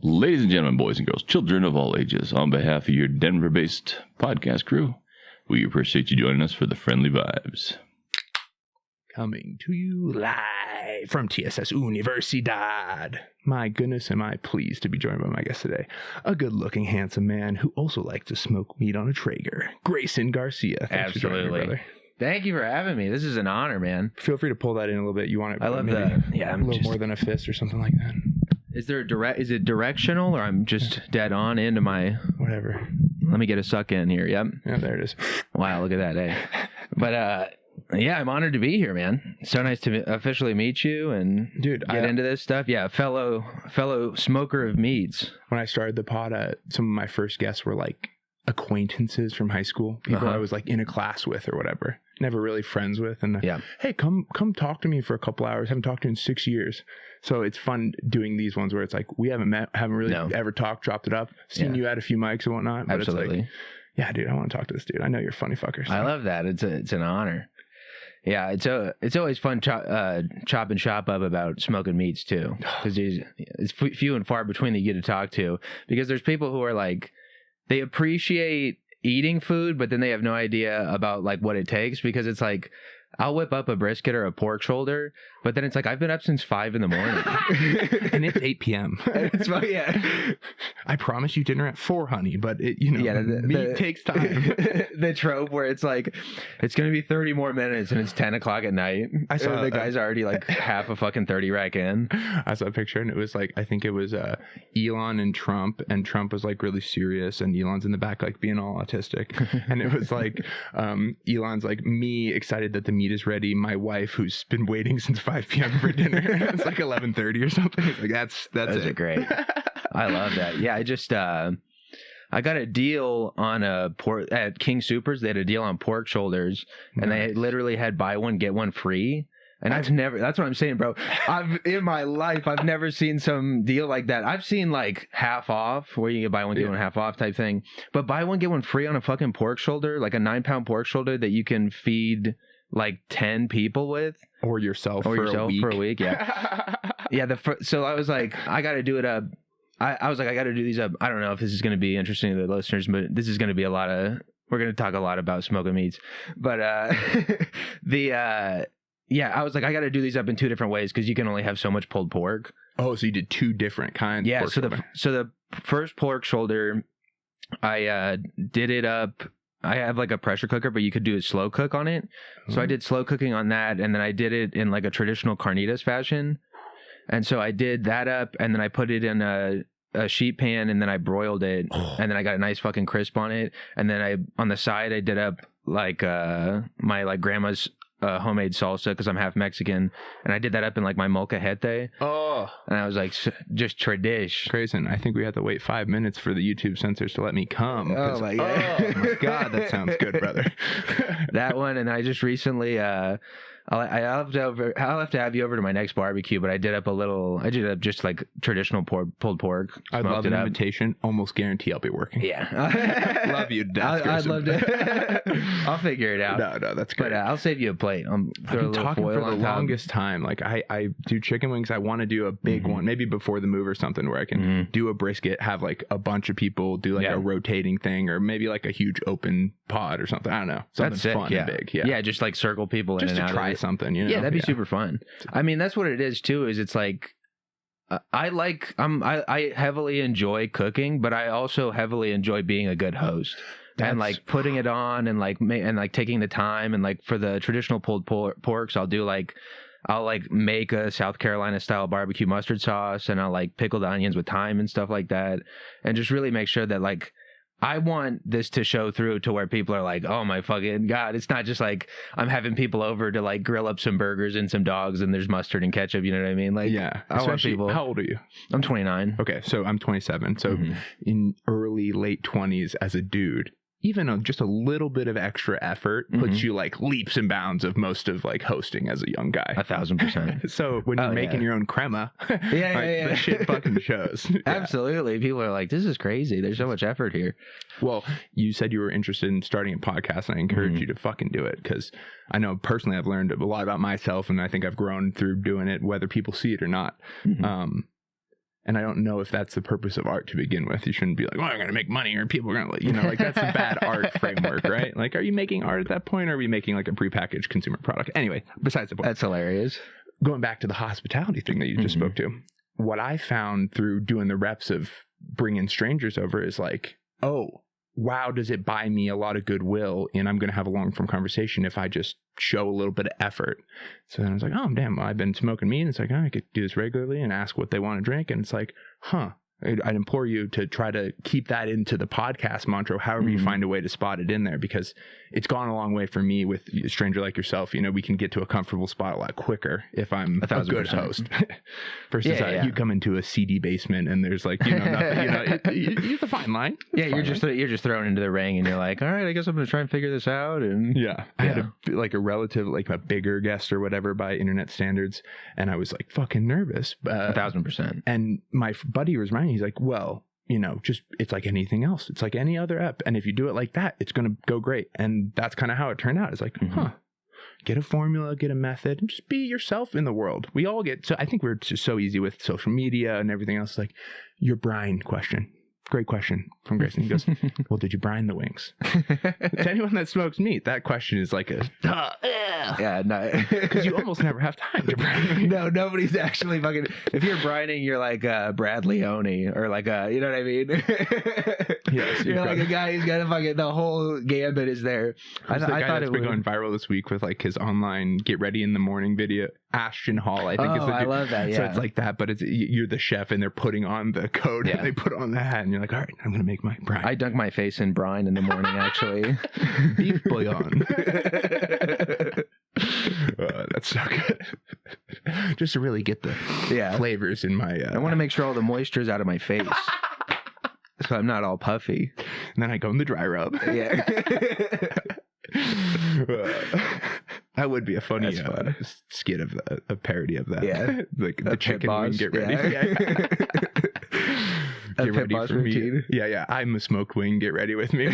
Ladies and gentlemen, boys and girls, children of all ages, on behalf of your Denver-based podcast crew, we appreciate you joining us for the Friendly Vibes. Coming to you live from TSS Universidad. My goodness, am I pleased to be joined by my guest today. A good-looking, handsome man who also likes to smoke weed on a Traeger. Grayson Garcia. Thanks Absolutely. for joining me, brother. Thank you for having me. This is an honor, man. Feel free to pull that in a little bit. You want it? I love maybe that. Yeah, a little more than a fist or something like that. Is there is it directional, or I'm just dead on into my... Whatever. Let me get a suck in here. Yep. Yeah, there it is. Wow, look at that, eh? But, yeah, I'm honored to be here, man. So nice to officially meet you and Dude, get into this stuff. Yeah, fellow smoker of meats. When I started the pod, some of my first guests were like acquaintances from high school, people I was like in a class with or whatever, never really friends with, and hey, come talk to me for a couple hours. Haven't talked to you in 6 years, so it's fun doing these ones where it's like we haven't met, haven't really ever talked, dropped it up, seen you at a few mics and whatnot, but Absolutely. It's like, yeah, dude, I want to talk to this dude. I know you're funny fuckers. So. I love that. It's an honor. Yeah, it's always fun chopping shop up about smoking meats too, because it's few and far between that you get to talk to, because there's people who are like, they appreciate eating food, but then they have no idea about like what it takes, because it's like, I'll whip up a brisket or a pork shoulder, but then it's like, I've been up since 5 a.m. and it's 8 p.m. It's well, yeah. I promise you dinner at 4, honey, but it, meat takes time. The trope where it's like, it's going to be 30 more minutes and it's 10 o'clock at night. I saw the guy's already like half a fucking 30 rack in. I saw a picture and it was like, I think it was Elon and Trump was like really serious and Elon's in the back like being all autistic. And it was like, Elon's like, me excited that the meat is ready, my wife who's been waiting since 5 p.m. for dinner. It's like 11:30 or something. It's like that's it. Great. I love that. Yeah, I just I got a deal on at King Soopers. They had a deal on pork shoulders, and they literally had buy one get one free. And that's what I'm saying, bro. In my life, I've never seen some deal like that. I've seen like half off, where you can buy one, get one half off type thing. But buy one, get one free on a fucking pork shoulder, like a 9-pound pork shoulder that you can feed like 10 people with. Or yourself for a week. Yeah. Yeah. So I was like, I got to do it up. I was like, I got to do these up. I don't know if this is going to be interesting to the listeners, but this is going to be we're going to talk a lot about smoking meats. But yeah, I was like, I got to do these up in 2 different ways, because you can only have so much pulled pork. Oh, so you did 2 different kinds. Yeah. So the first pork shoulder, I did it up. I have like a pressure cooker, but you could do a slow cook on it. So I did slow cooking on that, and then I did it in like a traditional carnitas fashion. And so I did that up, and then I put it in a sheet pan, and then I broiled it, and then I got a nice fucking crisp on it. And then on the side, I did up like my like grandma's homemade salsa, because I'm half Mexican, and I did that up in like my molcajete. Oh, and I was like, just tradish. Grayson, I think we have to wait 5 minutes for the YouTube censors to let me come. Oh my god! Oh my god, that sounds good, brother. That one, and I just recently, I'll have to have you over to my next barbecue, but I did up just like traditional pulled pork. I'd love an invitation. Almost guarantee I'll be working. Yeah. Love you to death, I'd love to. I'll figure it out. No, that's great. But I'll save you a plate. I've been talking for the longest time. Like I do chicken wings. I want to do a big one, maybe before the move or something, where I can do a brisket, have like a bunch of people do like a rotating thing, or maybe like a huge open pod or something. I don't know. Something fun and big. Yeah, just like circle people just in and to out. Try something, you know? Yeah, that'd be super fun. I mean, that's what it is too, is it's like I heavily enjoy cooking, but I also heavily enjoy being a good host. And like putting it on and like taking the time, and like for the traditional pulled porks, I'll make a South Carolina style barbecue mustard sauce, and I'll like pickle the onions with thyme and stuff like that, and just really make sure that like I want this to show through to where people are like, oh my fucking god, it's not just like I'm having people over to like grill up some burgers and some dogs and there's mustard and ketchup, you know what I mean? Like, yeah, I want people. How old are you? I'm 29. Okay, so I'm 27. So in late 20s as a dude, even just a little bit of extra effort puts you like leaps and bounds of most of like hosting as a young guy. 1,000%. So when you're making your own crema, the shit fucking shows. Absolutely. People are like, this is crazy. There's so much effort here. Well, you said you were interested in starting a podcast, and I encourage you to fucking do it, because I know personally I've learned a lot about myself, and I think I've grown through doing it, whether people see it or not. And I don't know if that's the purpose of art to begin with. You shouldn't be like, well, I'm going to make money or people are going to, like that's a bad art framework, right? Like, are you making art at that point? Or are we making like a prepackaged consumer product? Anyway, besides the point. That's hilarious. Going back to the hospitality thing that you just spoke to, what I found through doing the reps of bringing strangers over is like, oh, wow, does it buy me a lot of goodwill and I'm going to have a long-form conversation if I just show a little bit of effort. So then I was like, oh, damn, I've been smoking meat. And it's like, oh, I could do this regularly and ask what they want to drink. And it's like, I'd implore you to try to keep that into the podcast mantra, however you find a way to spot it in there, because it's gone a long way for me with a stranger like yourself. We can get to a comfortable spot a lot quicker if I'm a good host versus you come into a seedy basement and there's like, nothing, it's a fine line. Yeah. You're just thrown into the ring and you're like, all right, I guess I'm going to try and figure this out. And I had a relative, like a bigger guest or whatever by internet standards. And I was like fucking nervous. 1,000%. And my buddy was reminding me, he's like, well, just it's like anything else. It's like any other app. And if you do it like that, it's going to go great. And that's kind of how it turned out. It's like, get a formula, get a method, and just be yourself in the world. We all get, so I think we're just so easy with social media and everything else. Like your brine question. Great question from Grayson. He goes, well, did you brine the wings? To anyone that smokes meat, that question is like yeah, no. Because you almost never have time to brine. No, nobody's actually fucking, if you're brining, you're like Brad Leone or like you know what I mean? Yes, you're like a guy who's got to fucking, the whole gambit is there. I thought it was going viral this week with like his online get ready in the morning video. Ashton Hall, I think is the dude. I love that, yeah. So it's like that, but you're the chef and they're putting on the coat and they put on the hat and you're like, all right, I'm going to make my brine. I dunk my face in brine in the morning, actually. Beef bouillon. That's so good. Just to really get the flavors in my... I want to make sure all the moisture's out of my face. So I'm not all puffy. And then I go in the dry rub. Yeah. That would be a funny skit of a parody of that. Yeah. Like the chicken wing get ready. Get ready for me. Yeah. I'm a smoked wing. Get ready with me.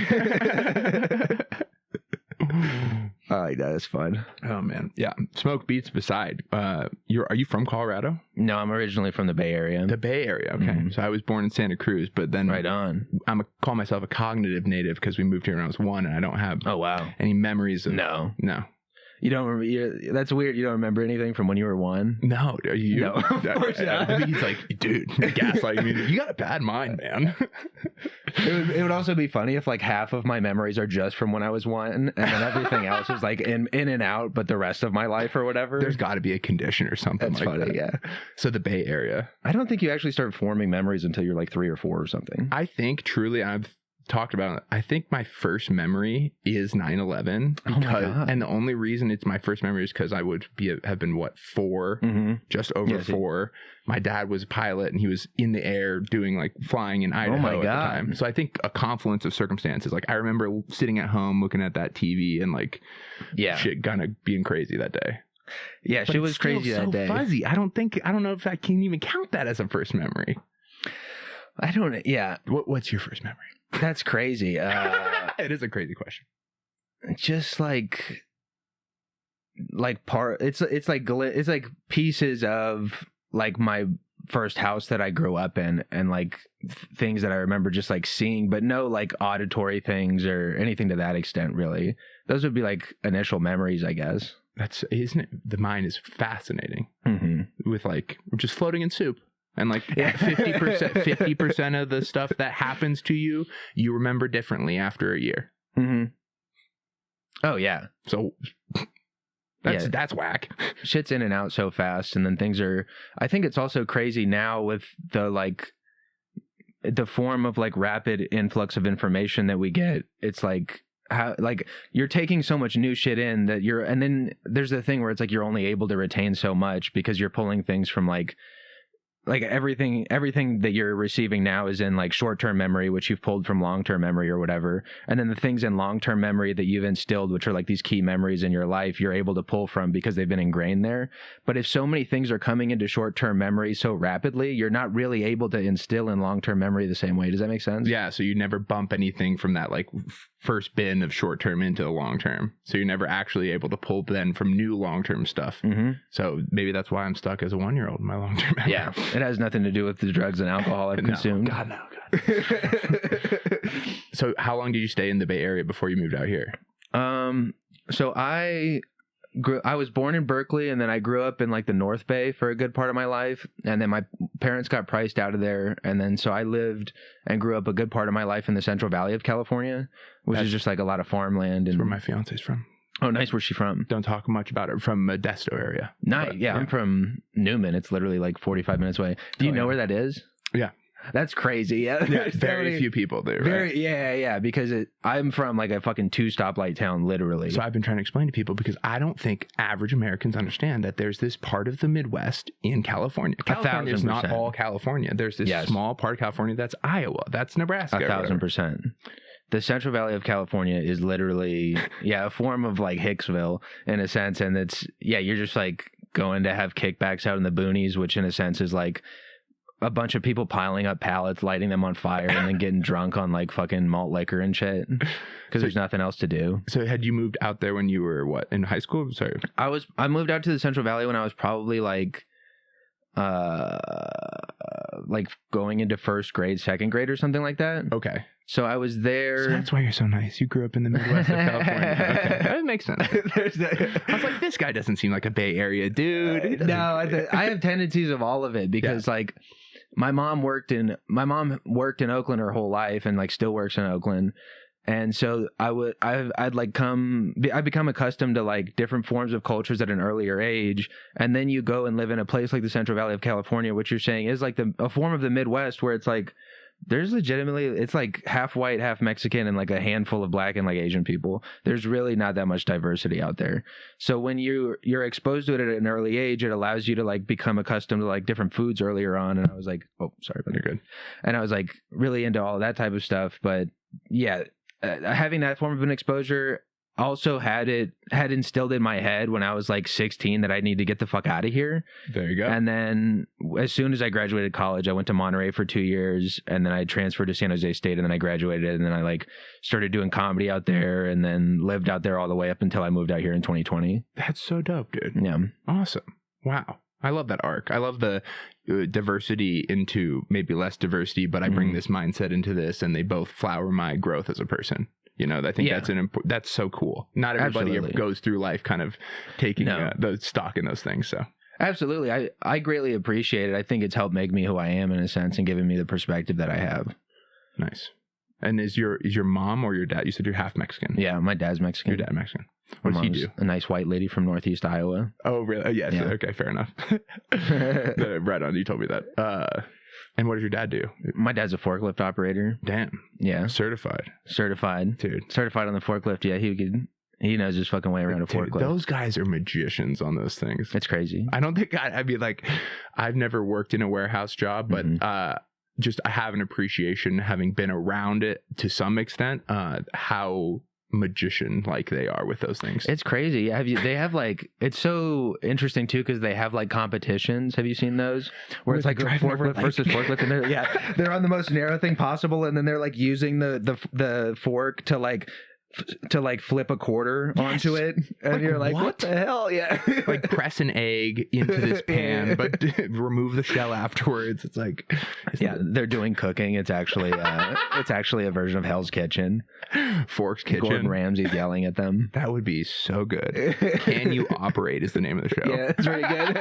I like that. It's fun. Oh man. Yeah. Smoke beats beside. Are you from Colorado? No, I'm originally from the Bay Area. The Bay Area. Okay. So I was born in Santa Cruz, but then right on. Call myself a cognitive native because we moved here when I was 1 and I don't have any memories of No. You don't remember? That's weird. You don't remember anything from when you were 1? No. Are you? No, of course not. He's like, dude, gaslighting me. You got a bad mind, man. It would also be funny if like half of my memories are just from when I was 1, and then everything else is like in and out, but the rest of my life or whatever. There's got to be a condition or something. That's like funny, that. yeah. So the Bay Area. I don't think you actually start forming memories until you're like 3 or 4 or something. I think truly I've talked about it. I think my first memory is 9/11 because, and the only reason it's my first memory is because I would have been 4, just over 4. My dad was a pilot and he was in the air doing like flying in Idaho at the time. So I think a confluence of circumstances. Like I remember sitting at home looking at that TV and like shit kind of being crazy that day. Yeah, but she was crazy that day. Fuzzy. I don't know if I can even count that as a first memory. I don't. Yeah. What's your first memory? That's crazy. It is a crazy question. Just like part. It's like pieces of like my first house that I grew up in, and like things that I remember just like seeing, but no like auditory things or anything to that extent. Really, those would be like initial memories, I guess. Isn't it? The mind is fascinating. With like just floating in soup. And like 50% of the stuff that happens to you, you remember differently after a year. Oh yeah. So that's whack. Shit's in and out so fast, and then things are. I think it's also crazy now with the form of like rapid influx of information that we get. It's like how like you're taking so much new shit in that and then there's the thing where it's like you're only able to retain so much because you're pulling things from like everything that you're receiving now is in like short-term memory, which you've pulled from long-term memory or whatever. And then the things in long-term memory that you've instilled, which are like these key memories in your life, you're able to pull from because they've been ingrained there. But if so many things are coming into short-term memory so rapidly, you're not really able to instill in long-term memory the same way. Does that make sense? Yeah. So you never bump anything from that like first bin of short-term into the long-term. So you're never actually able to pull then from new long-term stuff. So maybe that's why I'm stuck as a 1-year-old in my long-term memory. Yeah. It has nothing to do with the drugs and alcohol I've consumed. God, no. So how long did you stay in the Bay Area before you moved out here? So I was born in Berkeley, and then I grew up in like the North Bay for a good part of my life, and then my parents got priced out of there, and then so I lived and grew up a good part of my life in the Central Valley of California, which is just like a lot of farmland. And where my fiance's from. Oh, nice. Where's she from? Don't talk much about it. From Modesto area. Nice. Yeah, I'm from Newman. It's literally like 45 minutes away. Do you know where that is? Yeah. That's crazy. Yeah, very few people there. Right? Yeah. Because I'm from like a fucking 2 stoplight town, literally. So I've been trying to explain to people because I don't think average Americans understand that there's this part of the Midwest in California. California is not all California. There's this small part of California that's Iowa. That's Nebraska. 1,000%. The Central Valley of California is literally a form of like Hicksville in a sense, and it's you're just like going to have kickbacks out in the boonies, which in a sense is like a bunch of people piling up pallets, lighting them on fire, and then getting drunk on like fucking malt liquor and shit because there's nothing else to do. So had you moved out there when you were in high school? Sorry. I moved out to the Central Valley when I was probably like going into first grade, second grade or something like that. Okay. So I was there. So that's why you're so nice. You grew up in the Midwest of California. Okay. That makes sense. I was like, this guy doesn't seem like a Bay Area dude. No, I have tendencies of all of it because like my mom worked in Oakland her whole life and like still works in Oakland. And so I'd become accustomed to like different forms of cultures at an earlier age. And then you go and live in a place like the Central Valley of California, which you're saying is like a form of the Midwest where it's like, there's legitimately, it's like half white, half Mexican, and like a handful of black and like Asian people. There's really not that much diversity out there. So when you're exposed to it at an early age, it allows you to like become accustomed to like different foods earlier on. And I was like, oh, sorry, but you're good. And I was like really into all of that type of stuff. But yeah, having that form of an exposure also had instilled in my head when I was like 16 that I need to get the fuck out of here. There you go. And then as soon as I graduated college, I went to Monterey for 2 years, and then I transferred to San Jose State, and then I graduated, and then I like started doing comedy out there, and then lived out there all the way up until I moved out here in 2020. That's so dope, dude. Yeah. Awesome. Wow. I love that arc. I love the diversity into maybe less diversity, but I bring this mindset into this, and they both flower my growth as a person. You know, I think that's so cool. Not everybody goes through life kind of taking the stock in those things. So absolutely, I greatly appreciate it. I think it's helped make me who I am in a sense, and given me the perspective that I have. Nice. And is your mom or your dad? You said you're half Mexican. Yeah, my dad's Mexican. Your dad Mexican. What does he do? A nice white lady from Northeast Iowa. Oh, really? Oh, yes. Yeah. Okay, fair enough. Right on. You told me that. And what does your dad do? My dad's a forklift operator. Damn. Yeah. Certified. Dude. Certified on the forklift. Yeah, he knows his fucking way around a forklift. Those guys are magicians on those things. It's crazy. I don't think I'd be like, I've never worked in a warehouse job, but just I have an appreciation, having been around it to some extent, how magician like they are with those things. It's crazy. They have like, it's so interesting too because they have like competitions. Have you seen those where it's like a forklift versus forklift, and they're on the most narrow thing possible, and then they're like using the fork to like flip a quarter onto it, and you're like, what the hell? Yeah. Like press an egg into this pan, but remove the shell afterwards. It's like, they're doing cooking. It's actually a version of Hell's Kitchen. Fork's Kitchen. Gordon Ramsay's yelling at them. That would be so good. Can You Operate is the name of the show. Yeah, it's very good.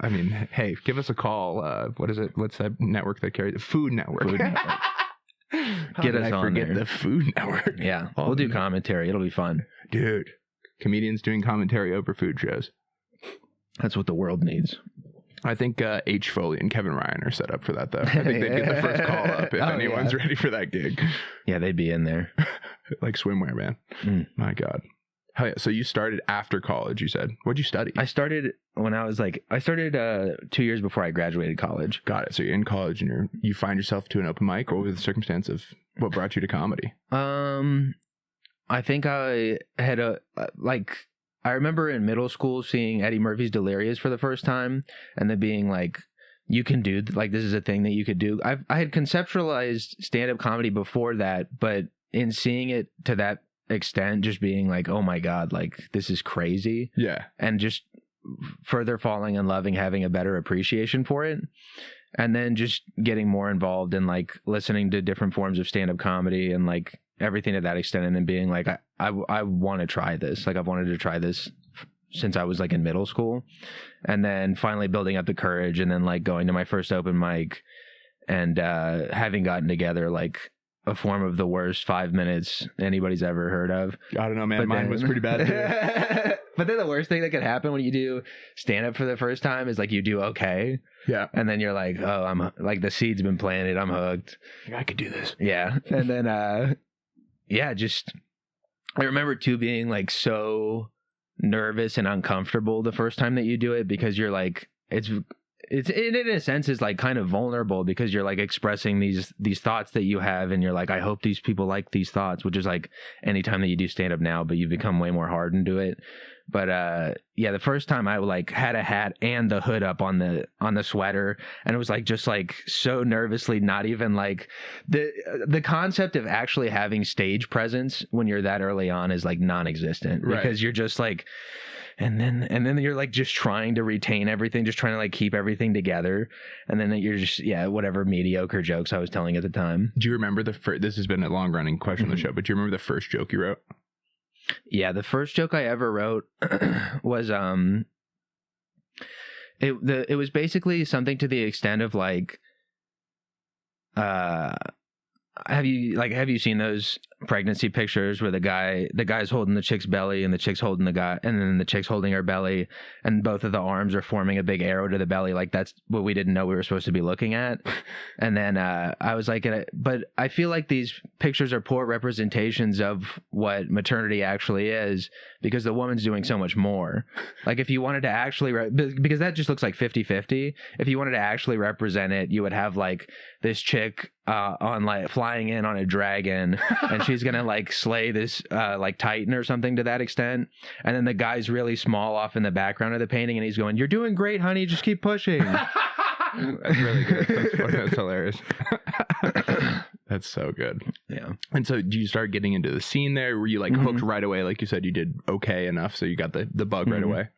I mean, hey, give us a call. What is it? What's that network that carries it? Food Network. Get us on there. The Food Network. Yeah, we'll do commentary. It'll be fun, dude. Comedians doing commentary over food shows. That's what the world needs. I think H. Foley and Kevin Ryan are set up for that, though. I think they'd be the first call up if anyone's ready for that gig. Yeah, they'd be in there. Like swimwear, man. My God. Hell yeah. So you started after college, you said. What'd you study? I started 2 years before I graduated college. Got it. So you're in college and you find yourself to an open mic. What was the circumstance of what brought you to comedy? I think I had I remember in middle school seeing Eddie Murphy's Delirious for the first time, and then being like, you can do, like, this is a thing that you could do. I had conceptualized stand-up comedy before that, but in seeing it to that extent, just being like, oh my God, like, this is crazy. Yeah. And just further falling in love and having a better appreciation for it. And then just getting more involved in like listening to different forms of stand-up comedy and like everything to that extent. And then being like, I want to try this. Like I've wanted to try this since I was like in middle school. And then finally building up the courage and then like going to my first open mic and having gotten together like a form of the worst 5 minutes anybody's ever heard of. I don't know, man. Mine was pretty bad too. But then the worst thing that could happen when you do stand up for the first time is like you do okay. Yeah. And then you're like, oh, I'm like the seed's been planted. I'm hooked. Like, I could do this. Yeah. And then, just I remember too being like so nervous and uncomfortable the first time that you do it because you're like, it's in a sense is like kind of vulnerable because you're like expressing these thoughts that you have and you're like, I hope these people like these thoughts, which is like anytime that you do stand up now, but you become way more hardened to it. But the first time I like had a hat and the hood up on the sweater and it was like just like so nervously, not even like the concept of actually having stage presence when you're that early on is like non-existent because you're just like and then you're like just trying to retain everything, just trying to like keep everything together. And then you're just, whatever mediocre jokes I was telling at the time. Do you remember this has been a long running question on the show, but do you remember the first joke you wrote? Yeah. The first joke I ever wrote was, it was basically something to the extent of like, have you seen those pregnancy pictures where the guy's holding the chick's belly and the chick's holding the guy and then the chick's holding her belly and both of the arms are forming a big arrow to the belly? Like that's what we didn't know we were supposed to be looking at. And then I was like, but I feel like these pictures are poor representations of what maternity actually is because the woman's doing so much more. Like if you wanted to actually, because that just looks like 50-50. If you wanted to actually represent it, you would have like this chick on like flying in on a dragon and she's gonna like slay this like titan or something to that extent, and then the guy's really small off in the background of the painting and he's going, "You're doing great, honey, just keep pushing." That's really good. That's hilarious. That's so good. Yeah. And so do you start getting into the scene there? Were you like hooked right away? Like you said, you did okay enough so you got the bug right away?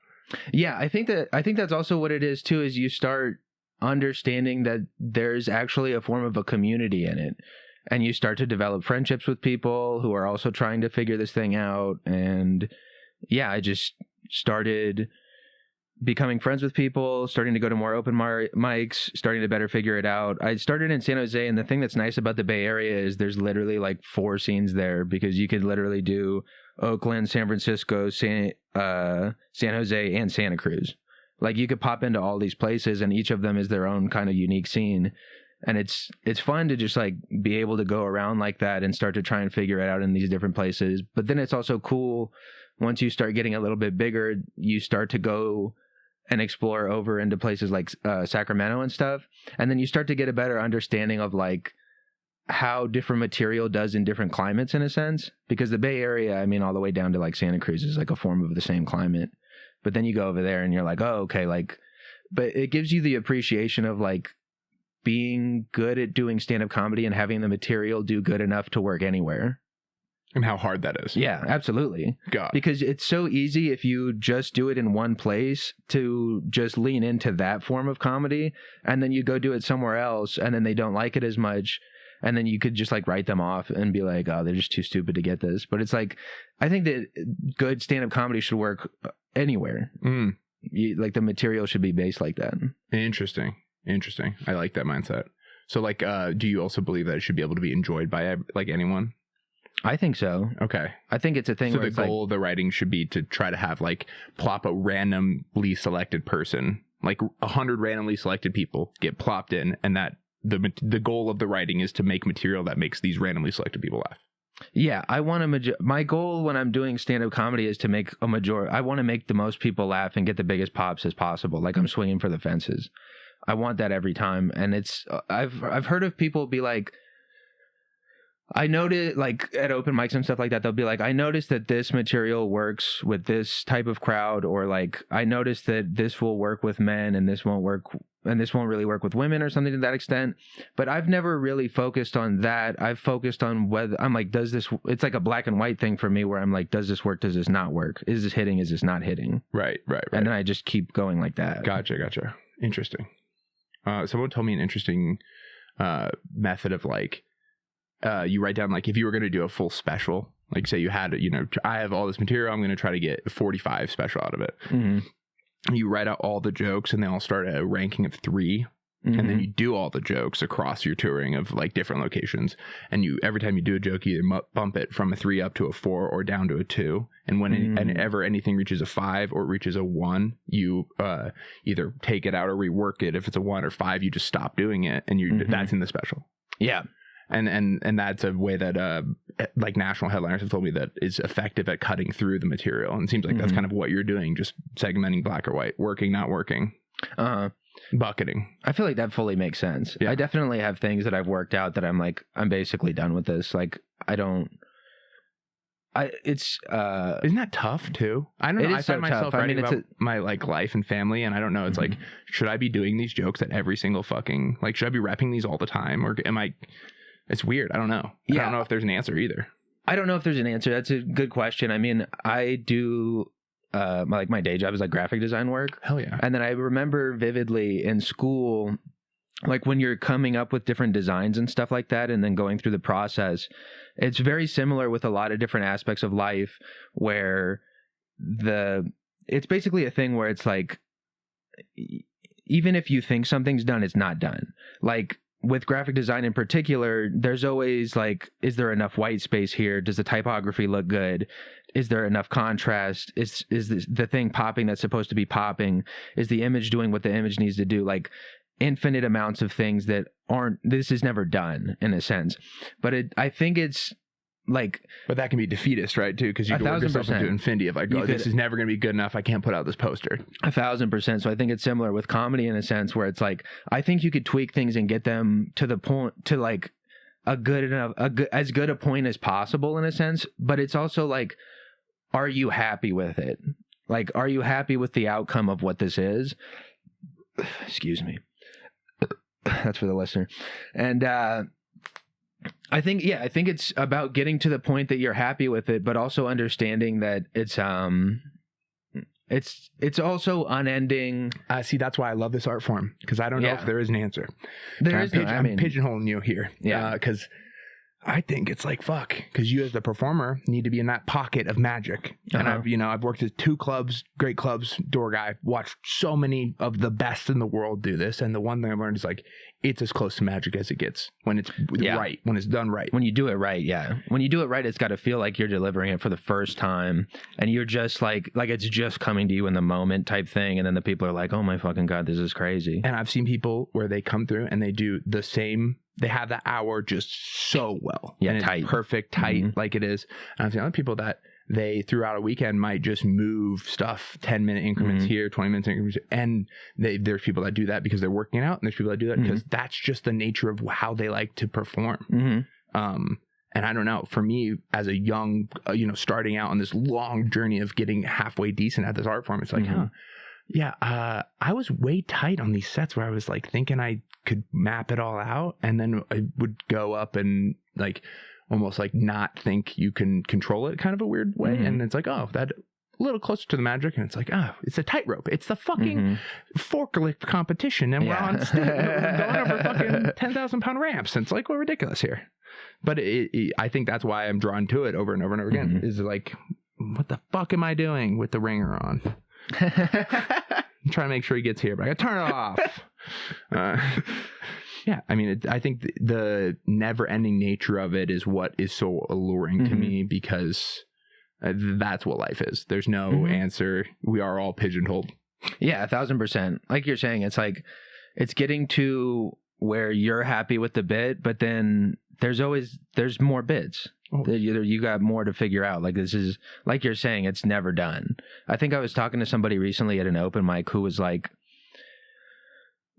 Yeah, I think that's also what it is too, is you start understanding that there's actually a form of a community in it, and you start to develop friendships with people who are also trying to figure this thing out. And I just started becoming friends with people, starting to go to more open mics, starting to better figure it out. I started in San Jose, and the thing that's nice about the Bay Area is there's literally like 4 scenes there because you could literally do Oakland, San Francisco, San Jose, and Santa Cruz. Like you could pop into all these places and each of them is their own kind of unique scene. And it's fun to just like be able to go around like that and start to try and figure it out in these different places. But then it's also cool once you start getting a little bit bigger, you start to go and explore over into places like Sacramento and stuff. And then you start to get a better understanding of like how different material does in different climates in a sense. Because the Bay Area, I mean, all the way down to like Santa Cruz is like a form of the same climate. But then you go over there and you're like, oh, okay, like, but it gives you the appreciation of like being good at doing stand-up comedy and having the material do good enough to work anywhere. And how hard that is. Yeah, absolutely. God. Because it's so easy if you just do it in one place to just lean into that form of comedy, and then you go do it somewhere else and then they don't like it as much. And then you could just like write them off and be like, oh, they're just too stupid to get this. But it's like, I think that good stand-up comedy should work anywhere. Like the material should be based like that. Interesting. I like that mindset. So like, do you also believe that it should be able to be enjoyed by like anyone? I think so. Okay. I think it's a thing. So where the goal of the writing should be to try to have like plop a randomly selected person, like 100 randomly selected people get plopped in, and that the goal of the writing is to make material that makes these randomly selected people laugh. Yeah, I want to. My goal when I'm doing stand-up comedy is to make a majority. I want to make the most people laugh and get the biggest pops as possible. Like I'm swinging for the fences. I want that every time, and it's. I've heard of people be like, I noticed, like at open mics and stuff like that, they'll be like, I noticed that this material works with this type of crowd, or like I noticed that this will work with men and this won't work and this won't really work with women or something to that extent. But I've never really focused on that. I've focused on whether I'm like, does this, it's like a black and white thing for me where I'm like, does this work? Does this not work? Is this hitting? Is this not hitting? Right. And then I just keep going like that. Gotcha. Interesting. Someone told me an interesting method of like, you write down like if you were going to do a full special, like say you had, I have all this material, I'm going to try to get 45 special out of it. Mm-hmm. You write out all the jokes and they all start at a ranking of 3. Mm-hmm. And then you do all the jokes across your touring of like different locations. And you, every time you do a joke, you either bump it from a 3 up to a 4 or down to a 2. And whenever anything reaches a 5 or it reaches a 1, you either take it out or rework it. If it's a 1 or 5, you just stop doing it. And that's in the special. Yeah. And that's a way that like national headliners have told me that is effective at cutting through the material. And it seems like that's kind of what you're doing, just segmenting black or white, working, not working, bucketing. I feel like that fully makes sense. Yeah. I definitely have things that I've worked out that I'm like, I'm basically done with this. Like isn't that tough too? I don't know. I find myself writing about my like life and family, and I don't know. It's like, should I be doing these jokes at every single fucking, like, should I be repping these all the time, or am I? It's weird. I don't know. I don't know if there's an answer either. I don't know if there's an answer. That's a good question. I mean, I do my day job is like graphic design work. Hell yeah. And then I remember vividly in school, like when you're coming up with different designs and stuff like that, and then going through the process, it's very similar with a lot of different aspects of life where it's basically a thing where it's like, even if you think something's done, it's not done. Like, with graphic design in particular, there's always like, is there enough white space here? Does the typography look good? Is there enough contrast? Is the thing popping that's supposed to be popping? Is the image doing what the image needs to do? Like infinite amounts of things that this is never done in a sense. But I think it's like, but that can be defeatist, right? Too, because you can work yourself into infinity of like, this is never going to be good enough. I can't put out this poster. 1,000%. So I think it's similar with comedy in a sense where it's like, I think you could tweak things and get them to the point to like as good a point as possible in a sense. But it's also like, are you happy with it? Like, are you happy with the outcome of what this is? Excuse me. That's for the listener. And, I think it's about getting to the point that you're happy with it, but also understanding that it's also unending. See, that's why I love this art form, because I don't know if there is an answer. I'm pigeonholing you here. Yeah. Because I think it's like, fuck, because you as the performer need to be in that pocket of magic. And I've worked at 2 clubs, great clubs, door guy, watched so many of the best in the world do this. And the one thing I learned is like, it's as close to magic as it gets when it's right, when it's done right. When you do it right, yeah. When you do it right, it's got to feel like you're delivering it for the first time. And you're just like it's just coming to you in the moment type thing. And then the people are like, oh my fucking God, this is crazy. And I've seen people where they come through and they do the same. They have the hour just so well. Yeah, and tight. Perfect, tight, like it is. And I've seen other people that they, throughout a weekend, might just move stuff 10-minute increments here, 20-minute increments. And there's people that do that because they're working out. And there's people that do that because that's just the nature of how they like to perform. And I don't know, for me, as a young, starting out on this long journey of getting halfway decent at this art form, it's like, I was way tight on these sets where I was like thinking I could map it all out, and then I would go up and like almost like not think you can control it, kind of a weird way. And it's like, oh, that a little closer to the magic, and it's like, oh, it's a tightrope. It's the fucking forklift competition, and we're on stage, we're going over fucking 10,000-pound ramps, and it's like, we're ridiculous here. But I think that's why I'm drawn to it over and over and over again. Is like, what the fuck am I doing with the ringer on? I'm trying to make sure he gets here, but I gotta turn it off. Yeah, I mean, I think the never-ending nature of it is what is so alluring to me, because that's what life is. There's no answer. We are all pigeonholed. Yeah, 1,000%. Like you're saying, it's like, it's getting to where you're happy with the bit, but then there's more bits. You got more to figure out. Like, this is, like you're saying, it's never done. I think I was talking to somebody recently at an open mic who was like,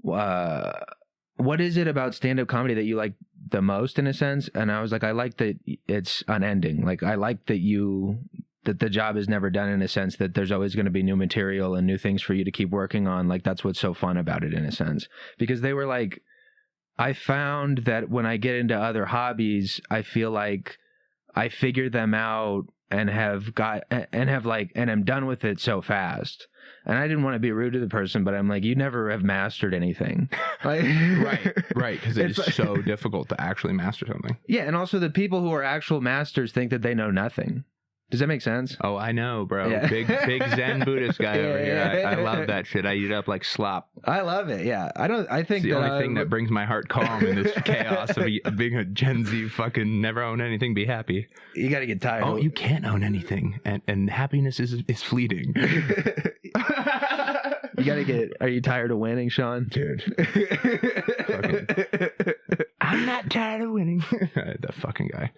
what is it about stand-up comedy that you like the most, in a sense? And I was like, I like that it's unending. Like, I like that that the job is never done, in a sense that there's always going to be new material and new things for you to keep working on. Like, that's what's so fun about it, in a sense, because they were like, I found that when I get into other hobbies, I feel like I figure them out and I'm done with it so fast. And I didn't want to be rude to the person, but I'm like, you never have mastered anything. Like, right. Because it's so difficult to actually master something. Yeah. And also the people who are actual masters think that they know nothing. Does that make sense? Oh, I know, bro. Yeah. Big Zen Buddhist guy over here. I love that shit. I eat it up like slop. I love it. Yeah. I think it's the only thing that brings my heart calm in this chaos of being a Gen Z fucking never own anything, be happy. You got to get tired. Oh, you can't own anything. And happiness is fleeting. You got to get, are you tired of winning, Sean? Dude. I'm not tired of winning. That fucking guy.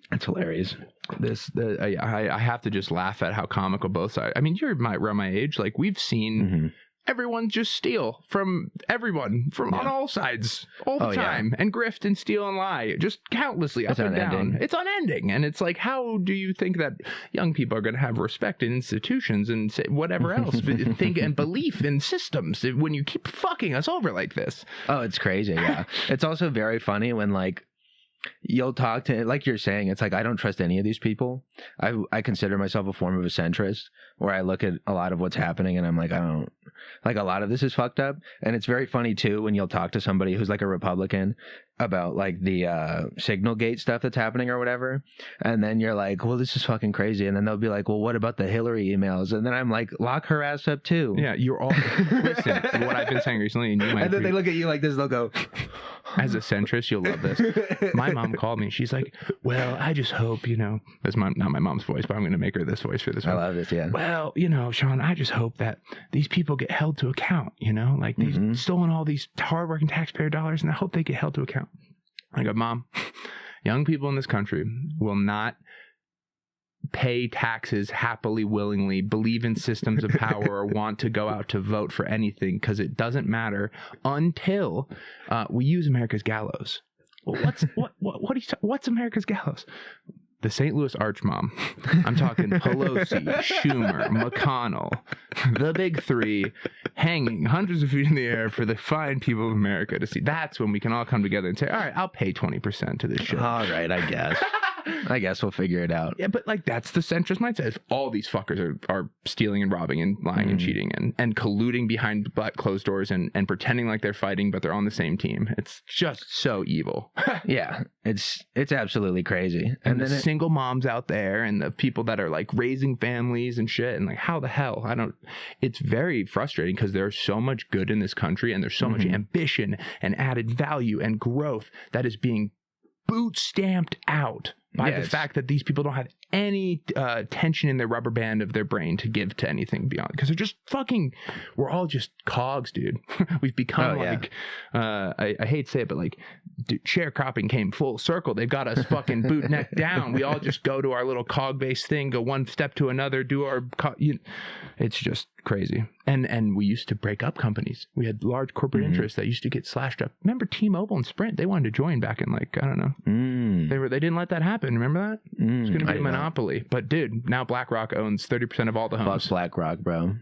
That's hilarious. I have to just laugh at how comical both sides. I mean, you're around my age. Like, we've seen everyone just steal from everyone on all sides all the time and grift and steal and lie just countlessly up and down. It's unending. And it's like, how do you think that young people are going to have respect in institutions and say whatever else, think and belief in systems when you keep fucking us over like this? Oh, it's crazy. Yeah. It's also very funny when, like, you'll talk to, like you're saying, it's like, I don't trust any of these people. I consider myself a form of a centrist, where I look at a lot of what's happening and I'm like, I don't, like, a lot of this is fucked up. And it's very funny too when you'll talk to somebody who's like a Republican about like the Signal Gate stuff that's happening or whatever, and then you're like, well, this is fucking crazy, and then they'll be like, well, what about the Hillary emails? And then I'm like, lock her ass up too. Yeah, you're all listen, what I've been saying recently, and you might and then they look at you like this, they'll go, as a centrist, you'll love this. My mom called me, she's like, well, I just hope, you know, that's not my mom's voice, but I'm going to make her this voice for this one. I love this. Yeah, well, you know, Sean, I just hope that these people get held to account, you know, like they've stolen all these hardworking taxpayer dollars, and I hope they get held to account. I go, Mom, young people in this country will not pay taxes happily, willingly, believe in systems of power, or want to go out to vote for anything, because it doesn't matter until we use America's gallows. Well, what's America's gallows? The St. Louis Arch Mom. I'm talking Pelosi, Schumer, McConnell, the big three, hanging hundreds of feet in the air for the fine people of America to see. That's when we can all come together and say, all right, I'll pay 20% to this shit. All right, I guess. I guess we'll figure it out. Yeah, but like, that's the centrist mindset. If all these fuckers are stealing and robbing and lying and cheating and colluding behind closed doors and pretending like they're fighting, but they're on the same team. It's just so evil. Yeah, it's absolutely crazy. And then single moms out there and the people that are like raising families and shit, and like, how the hell? It's very frustrating, because there's so much good in this country, and there's so much ambition and added value and growth that is being boot stamped out by the fact that these people don't have any tension in their rubber band of their brain to give to anything beyond, because they're just fucking, we're all just cogs, dude. We've become I hate to say it, but like, dude, sharecropping came full circle. They've got us fucking boot neck down. We all just go to our little cog based thing, go one step to another, do our it's just crazy. And we used to break up companies. We had large corporate interests that used to get slashed up. Remember T-Mobile and Sprint? They wanted to join back in, like, I don't know. They didn't let that happen. Remember that? It's going to be a monopoly. But dude, now BlackRock owns 30% of all the homes. Fuck BlackRock, bro.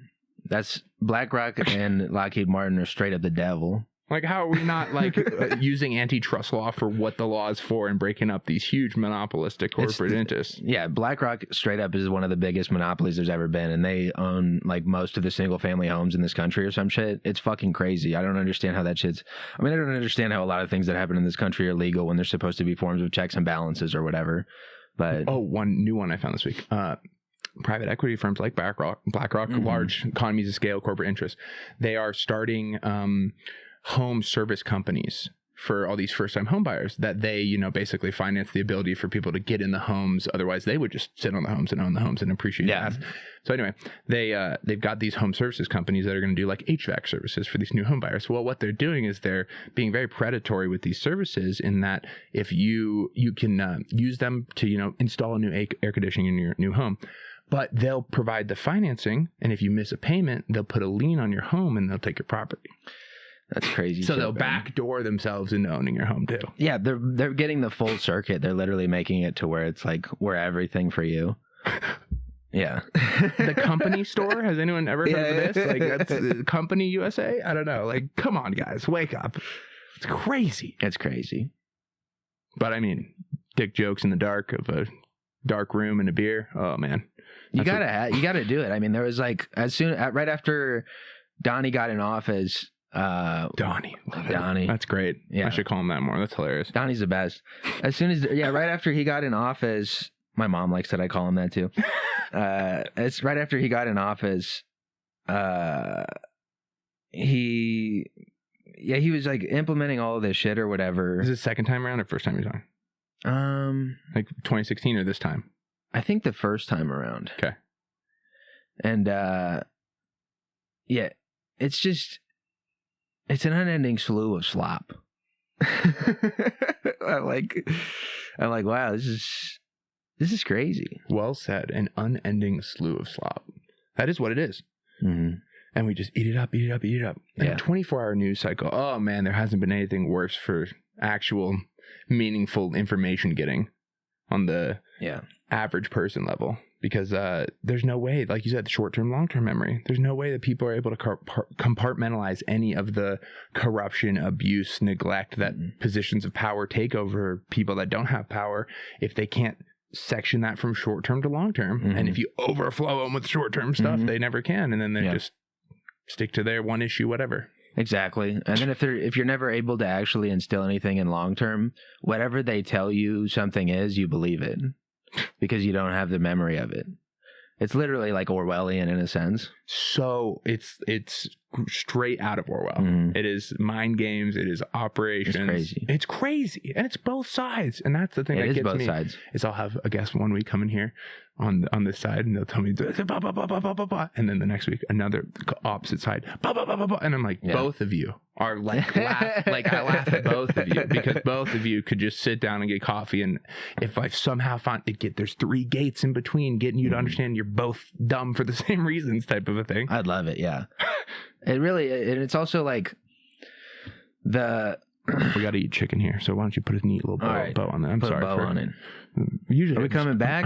That's BlackRock and Lockheed Martin are straight up the devil. Like, how are we not like using antitrust law for what the law is for and breaking up these huge monopolistic corporate interests? Yeah, BlackRock straight up is one of the biggest monopolies there's ever been, and they own like most of the single family homes in this country or some shit. It's fucking crazy. I don't understand how that shit's. I mean, I don't understand how a lot of things that happen in this country are legal when they're supposed to be forms of checks and balances or whatever. But one new one I found this week. Private equity firms like BlackRock, large economies of scale, corporate interests, they are starting home service companies for all these first-time home buyers that they, you know, basically finance the ability for people to get in the homes. Otherwise, they would just sit on the homes and own the homes and appreciate that. So anyway, they've got these home services companies that are going to do like HVAC services for these new home buyers. Well, what they're doing is they're being very predatory with these services, in that if you can use them to, you know, install a new air conditioning in your new home, but they'll provide the financing, and if you miss a payment, they'll put a lien on your home and they'll take your property. That's crazy. So they'll backdoor themselves into owning your home too. Yeah, they're getting the full circuit. They're literally making it to where it's like we're everything for you. Yeah. The company store? Has anyone ever heard of this? Like, that's Company USA? I don't know. Like, come on, guys, wake up. It's crazy. It's crazy. But I mean, dick jokes in the dark of a dark room and a beer. Oh man, you gotta do it. I mean, there was like right after Donnie got in office. Donnie. That's great. Yeah, I should call him that more. That's hilarious. Donnie's the best. As soon as right after he got in office, my mom likes that I call him that too. It's right after he got in office. He was like implementing all of this shit or whatever. Is it second time around or first time you're talking? Like 2016 or this time? I think the first time around. Okay. And it's an unending slew of slop. I'm like, wow, this is crazy. Well said. An unending slew of slop. That is what it is. Mm-hmm. And we just eat it up. And a 24-hour news cycle. Oh man, there hasn't been anything worse for actual meaningful information getting on the average person level. Because there's no way, like you said, short-term, long-term memory. There's no way that people are able to compartmentalize any of the corruption, abuse, neglect that positions of power take over people that don't have power if they can't section that from short-term to long-term. Mm-hmm. And if you overflow them with short-term stuff, they never can. And then they just stick to their one issue, whatever. Exactly. And then if you're never able to actually instill anything in long-term, whatever they tell you something is, you believe it. Because you don't have the memory of it. It's literally like Orwellian in a sense. So it's straight out of Orwell. Mm-hmm. It is mind games. It is operations. It's crazy. It's crazy. And it's both sides. And that's the thing that gets me. It is both sides. Is I'll have a guest one week coming here on this side and they'll tell me, bah, bah, bah, bah, bah, bah, bah. And then the next week, another opposite side. Bah, bah, bah, bah, bah. And I'm like, both of you are like, I laugh at both of you because both of you could just sit down and get coffee. And if I somehow there's 3 gates in between getting you to understand you're both dumb for the same reasons type of a thing. I'd love it. Yeah. It's also like we got to eat chicken here. So why don't you put a neat little bow on that? I'm sorry. Put a bow on it. Usually, are we coming back?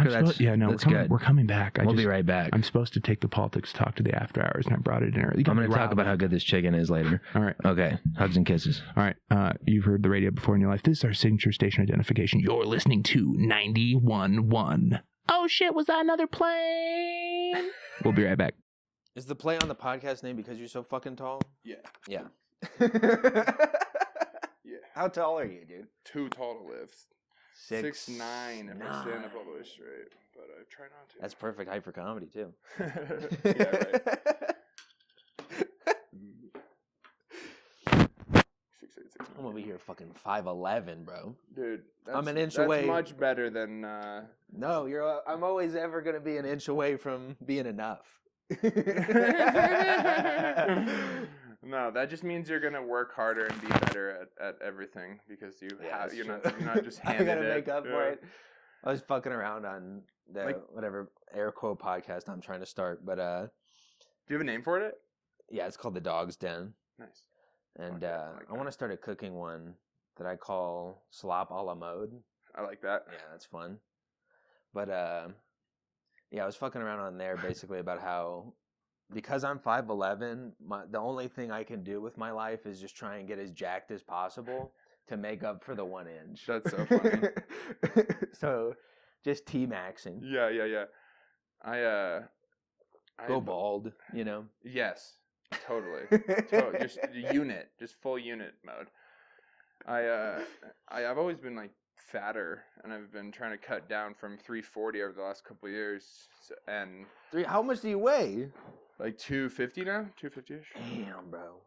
We're coming back. We'll be right back. I'm supposed to take the politics talk to the after hours, and I brought it in early. I'm going to talk about how good this chicken is later. All right. Okay. Hugs and kisses. All right. You've heard the radio before in your life. This is our signature station identification. You're listening to 91.1. Oh shit! Was that another plane? We'll be right back. Is the play on the podcast name because you're so fucking tall? Yeah. Yeah. Yeah. How tall are you, dude? Too tall to live. 6'9" if I stand up all the way straight, but I try not to. That's perfect height for comedy too. Yeah, right. 6'8", I'm over here fucking 5'11", bro. Dude, I'm an inch away. That's much better than. No, I'm always ever gonna be an inch away from being enough. No, that just means you're gonna work harder and be better at everything because you're not just handed I gotta make up for it. I was fucking around on the whatever air quote podcast I'm trying to start, but do you have a name for it? Yeah, it's called The Dog's Den. Nice. And I want to start a cooking one that I call Slop a la Mode. I like that. Yeah, that's fun. But yeah, I was fucking around on there basically about how because I'm 5'11", the only thing I can do with my life is just try and get as jacked as possible to make up for the 1 inch. That's so funny. So just T-maxing. Yeah. I go bald, you know? Yes, totally. Just unit, just full unit mode. I've always been like fatter, and I've been trying to cut down from 340 over the last couple of years. And how much do you weigh? Like 250 now, 250ish. Damn, bro.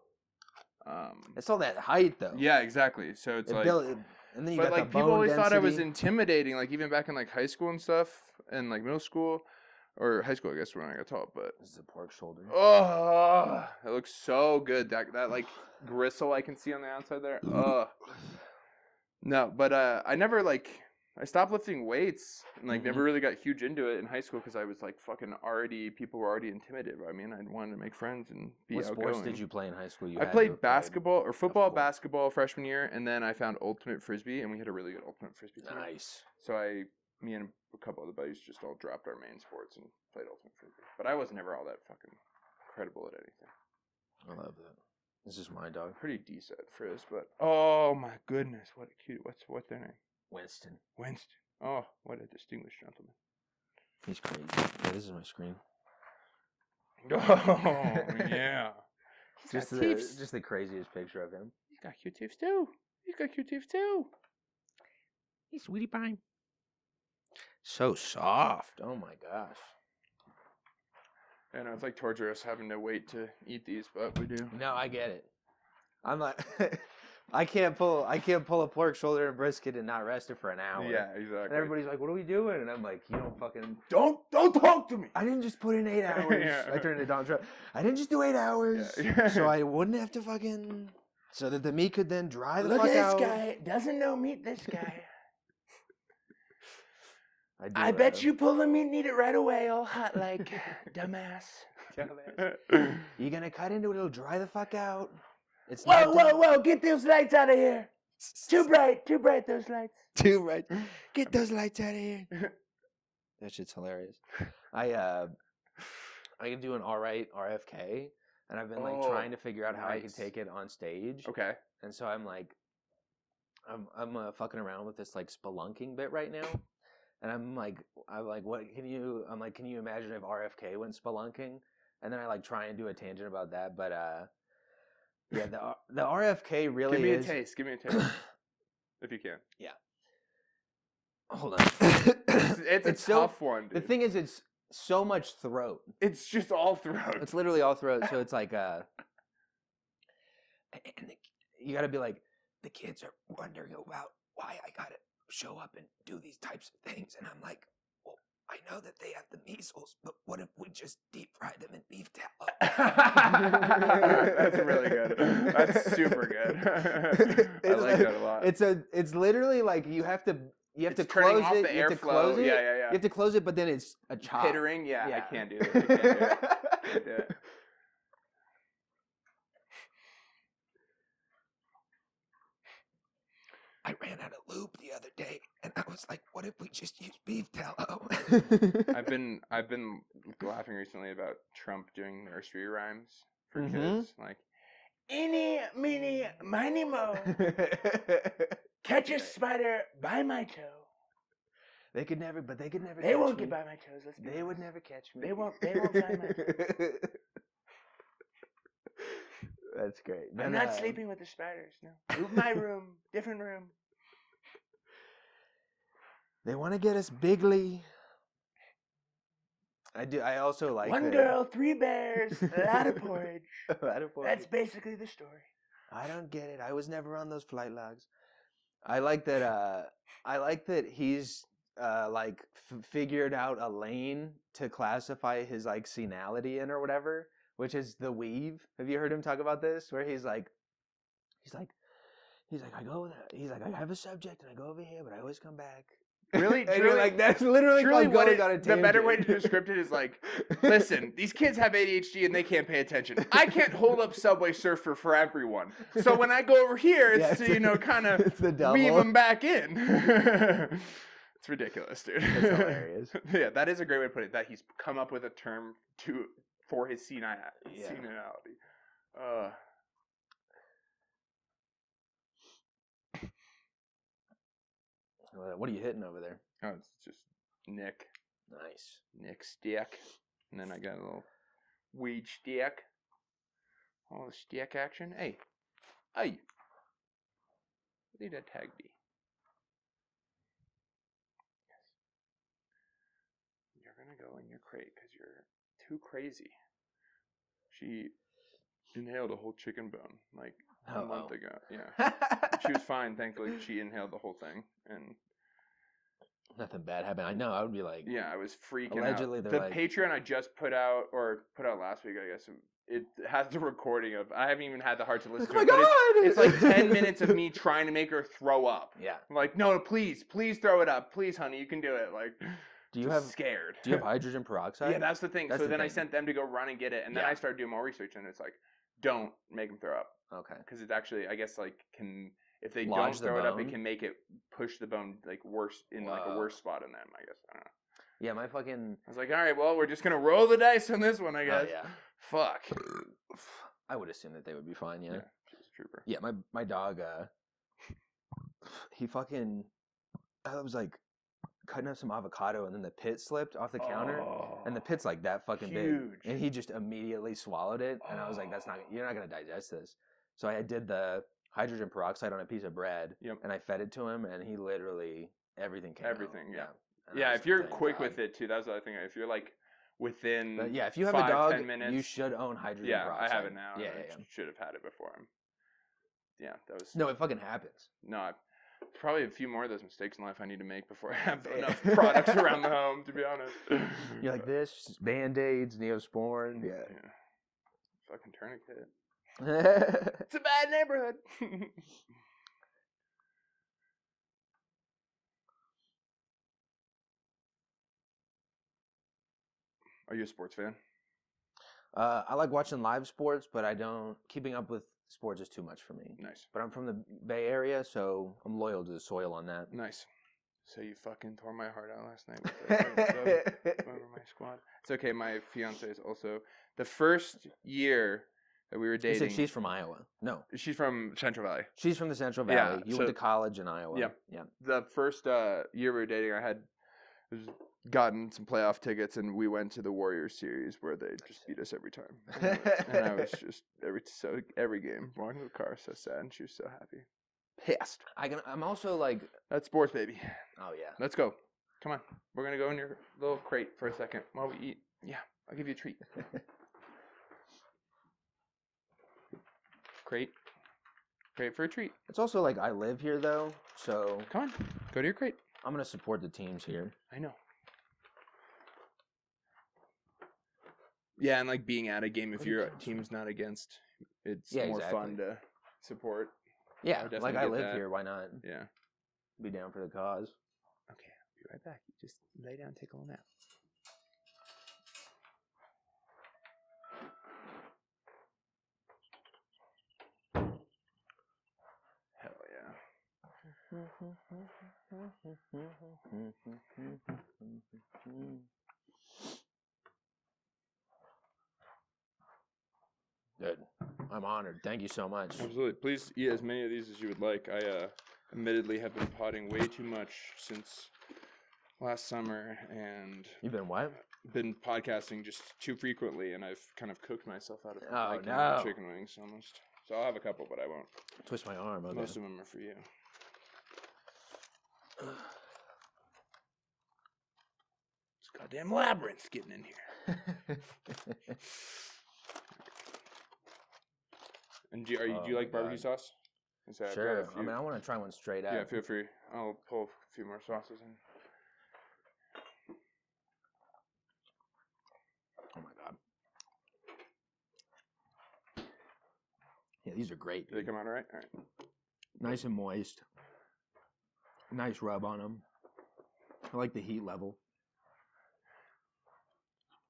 It's all that height though. Yeah, exactly. So it's like, and then you got like the people always density. thought I was intimidating, like even back in like high school and stuff, and like middle school or high school, I guess when I got taught. But this is a pork shoulder. Oh, it looks so good. That like gristle I can see on the outside there. Oh. No, but I never I stopped lifting weights and like never really got huge into it in high school because I was like fucking people were already intimidated by me and I wanted to make friends and be outgoing. What sports did you play in high school? I played basketball freshman year, and then I found ultimate frisbee, and we had a really good ultimate frisbee team. Nice. So me and a couple other buddies just all dropped our main sports and played ultimate frisbee. But I was never all that fucking incredible at anything. I love that. This is my dog. Pretty decent at frizz, but oh my goodness, what a cute. What's their name? Winston. Oh, what a distinguished gentleman. He's crazy. Yeah, this is my screen. Oh yeah. Just the craziest picture of him. He's got cute teeth too. He's sweetie pie. So soft. Oh my gosh. I know it's like torturous having to wait to eat these, but we do. No, I get it. I'm like, I can't pull a pork shoulder and brisket and not rest it for an hour. Yeah, exactly. And everybody's like, "What are we doing?" And I'm like, "You don't fucking don't talk to me. I didn't just put in 8 hours." Yeah. I turned to Donald Trump. I didn't just do 8 hours, so I wouldn't have to fucking so that the meat could then dry the fuck out. Look at this guy. Doesn't know meat. This guy. I bet you pull the meat and eat it right away, all hot like dumbass. You gonna cut into it? It'll dry the fuck out. It's whoa! Get those lights out of here. Too bright, those lights. Too bright. Get those lights out of here. That shit's hilarious. I can do an alright RFK, and I've been like trying to figure out how I can take it on stage. Okay. And so I'm like, I'm fucking around with this like spelunking bit right now. And I'm like, can you imagine if RFK went spelunking? And then I like try and do a tangent about that, but yeah, the RFK really is. Give me a taste, if you can. Yeah. Hold on. It's a tough one, dude. The thing is, it's so much throat. It's just all throat. It's literally all throat. So it's like, you got to be like, the kids are wondering about why I got to show up and do these types of things, and I'm like, well, I know that they have the measles, but what if we just deep fry them in beef tallow? That's really good. That's super good. I like that a lot. It's literally like you have to close it. You have to close it. Yeah. You have to close it, but then it's a chop. Pittering. Yeah, I can't do this. I can't do it. I ran out of lube the other day, and I was like, "What if we just use beef tallow?" I've been laughing recently about Trump doing nursery rhymes for kids, like "Eeny, meeny, miny, mo, catch a spider by my toe." They could never. They won't get by my toes. They would never catch me. They won't find my toes. That's great. I'm not sleeping with the spiders. No, move my room, different room. They want to get us bigly. I do. I also like one girl, 3 bears, a lot of porridge. A lot of porridge. That's basically the story. I don't get it. I was never on those flight logs. I like that. I like that he's like figured out a lane to classify his like senility in or whatever. Which is the weave. Have you heard him talk about this? Where he's like, I have a subject and I go over here, but I always come back. Really? Truly, like that's literally called going on a tangent. The better way to describe it is like, listen, these kids have ADHD and they can't pay attention. I can't hold up Subway Surfer for everyone. So when I go over here, it's to, kind of weave them back in. It's ridiculous, dude. It's hilarious. Yeah, that is a great way to put it. That he's come up with a term for his senility. What are you hitting over there? Oh, it's just Nick. Nice. Nick stick. And then I got a little weed stick. Oh, the stick action. Hey. What did that tag be? Yes. You're going to go in your crate because you're too crazy. She inhaled a whole chicken bone like a month ago. Yeah. She was fine, thankfully. She inhaled the whole thing, and nothing bad happened. I know. I would be like, yeah, I was freaking allegedly, out. The Patreon I just put out last week, I guess, it has the recording of. I haven't even had the heart to listen to Oh it. my But it's like God! 10 minutes of me trying to make her throw up. Yeah. I'm like, no, please throw it up, please, honey, you can do it. Like, Do you just have scared? Do you have hydrogen peroxide? Yeah, that's the thing. That's so the then I thing. sent them to go run and get it, and then I started doing more research, and it's like, don't make them throw up. Okay. Because it's actually, I guess, like, if they Lodge don't throw it up, it bone? can make it push the bone like worse in like a worse spot in them. I guess I don't know. Yeah, my fucking. I was like, all right, well, we're just gonna roll the dice on this one, I guess. Oh, yeah. Fuck. I would assume that they would be fine. Yeah. She's a trooper. Yeah, my dog. He fucking. I was like cutting up some avocado, and then the pit slipped off the counter, and the pit's like that fucking big, and he just immediately swallowed it, and I was like, you're not gonna digest this. So I did the hydrogen peroxide on a piece of bread, and I fed it to him, and he literally everything came out. Yeah. Yeah, if you're quick with it too, that's the other thing. If you're like within, but yeah, if you have 5, a dog, 10 minutes, you should own hydrogen peroxide. I have it now. Yeah. Should have had it before him. Yeah, that was. No, it fucking happens. No, probably a few more of those mistakes in life I need to make before I have enough products around the home. To be honest, you're like this Band-Aids, Neosporin. Yeah. Fucking tourniquet. It's a bad neighborhood. Are you a sports fan? I like watching live sports, but I don't. Keeping up with sports is too much for me. Nice. But I'm from the Bay Area, so I'm loyal to the soil on that. Nice. So you fucking tore my heart out last night with over my squad. It's okay. My fiance is also the first year that we were dating. You said she's from Iowa. No, she's from Central Valley. She's from the Central Valley. You went to college in Iowa. Yeah. The first year we were dating, I had gotten some playoff tickets, and we went to the Warriors series where they just beat us every time. And I was just every game walking to the car, so sad, and she was so happy. Pissed. I'm also like, that's sports, baby. Oh yeah. Let's go. Come on. We're gonna go in your little crate for a second while we eat. Yeah, I'll give you a treat. Crate for a treat. It's also like I live here though, so come on, go to your crate. I'm gonna support the teams here. I know. Yeah, and like being at a game, if your team's not against, it's more fun to support. Yeah, like I live here, why not? Yeah. Be down for the cause. Okay, I'll be right back. Just lay down, take a little nap. Hell yeah. Good. I'm honored. Thank you so much. Absolutely. Please eat as many of these as you would like. I admittedly have been potting way too much since last summer, and you've been what? Been podcasting just too frequently, and I've kind of cooked myself out of chicken wings almost. So I'll have a couple, but I won't. Twist my arm. Okay. Most of them are for you. This goddamn labyrinth getting in here. And do you like barbecue sauce? Sure. I mean, I want to try one straight out. Yeah, feel free. I'll pull a few more sauces in. Oh my god. Yeah, these are great. Do they come out all right? All right. Nice and moist. Nice rub on them. I like the heat level.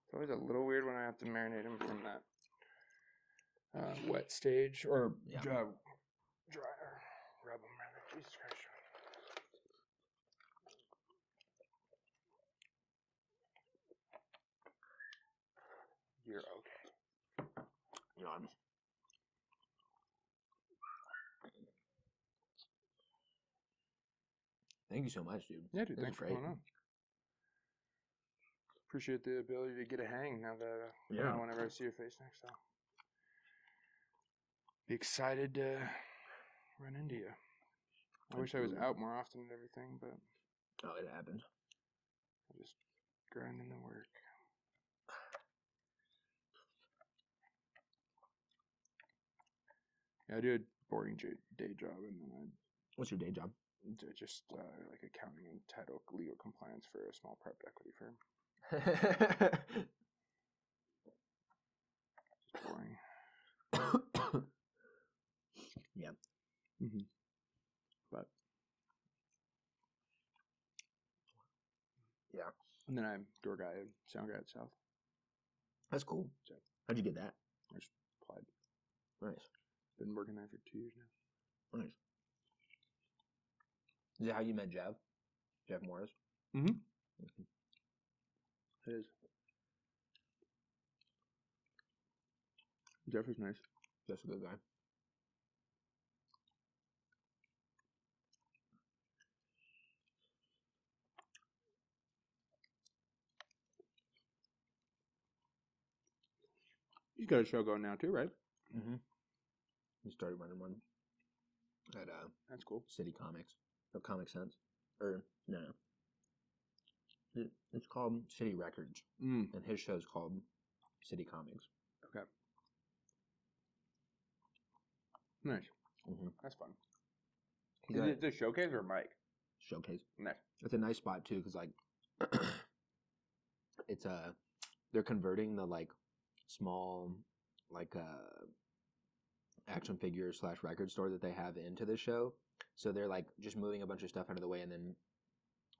It's always a little weird when I have to marinate them from that wet stage or dry or rub them rather. Jesus Christ. You're okay. Yawn. Thank you so much, dude. Yeah, dude. Thanks for coming on. Appreciate the ability to get a hang now that whenever I see your face next time. Be excited to run into you. I wish I was out more often and everything, but it happens. I just grinding the work. Yeah, I do a boring day job, and then What's your day job? Just like accounting and title legal compliance for a small private equity firm. Just boring. Yeah. Mm-hmm. But yeah. And then I'm door guy and sound guy at South. That's cool. So, how'd you get that? I just applied. Nice. Been working there for 2 years now. Nice. Is that how you met Jeff? Jeff Morris? Mm-hmm. It is. Jeff is nice. Jeff's a good guy. He's got a show going now too, right? Mm-hmm. He started running one at That's cool. City Comics. Or Comic Sense. Or, no. It's called City Records. Mm. And his show's called City Comics. Okay. Nice. Mm-hmm. That's fun. Is it a showcase or a mic? Showcase. Nice. It's a nice spot too, because like it's they're converting the like small like action figure / record store that they have into the show. So they're like just moving a bunch of stuff out of the way and then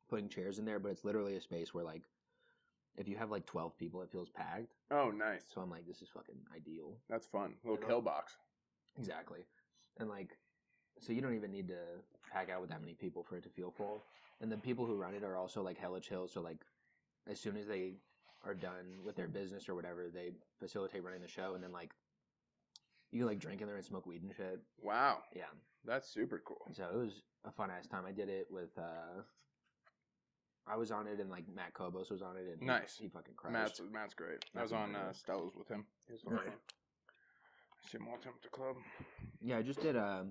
putting chairs in there, but it's literally a space where like if you have like 12 people, it feels packed. Oh, nice. So I'm like, this is fucking ideal. That's fun. Little kill box. Exactly. And like, so you don't even need to pack out with that many people for it to feel full. And the people who run it are also like hella chill. So like, as soon as they are done with their business or whatever, they facilitate running the show. And then like, you can like drink in there and smoke weed and shit. Wow. Yeah. That's super cool. So it was a fun ass time. I did it with, I was on it and like Matt Kobos was on it. And nice. He fucking crashed. Matt's great. I was on Stella's with him. He was fun. I see him all the time at the club. Yeah, I just did I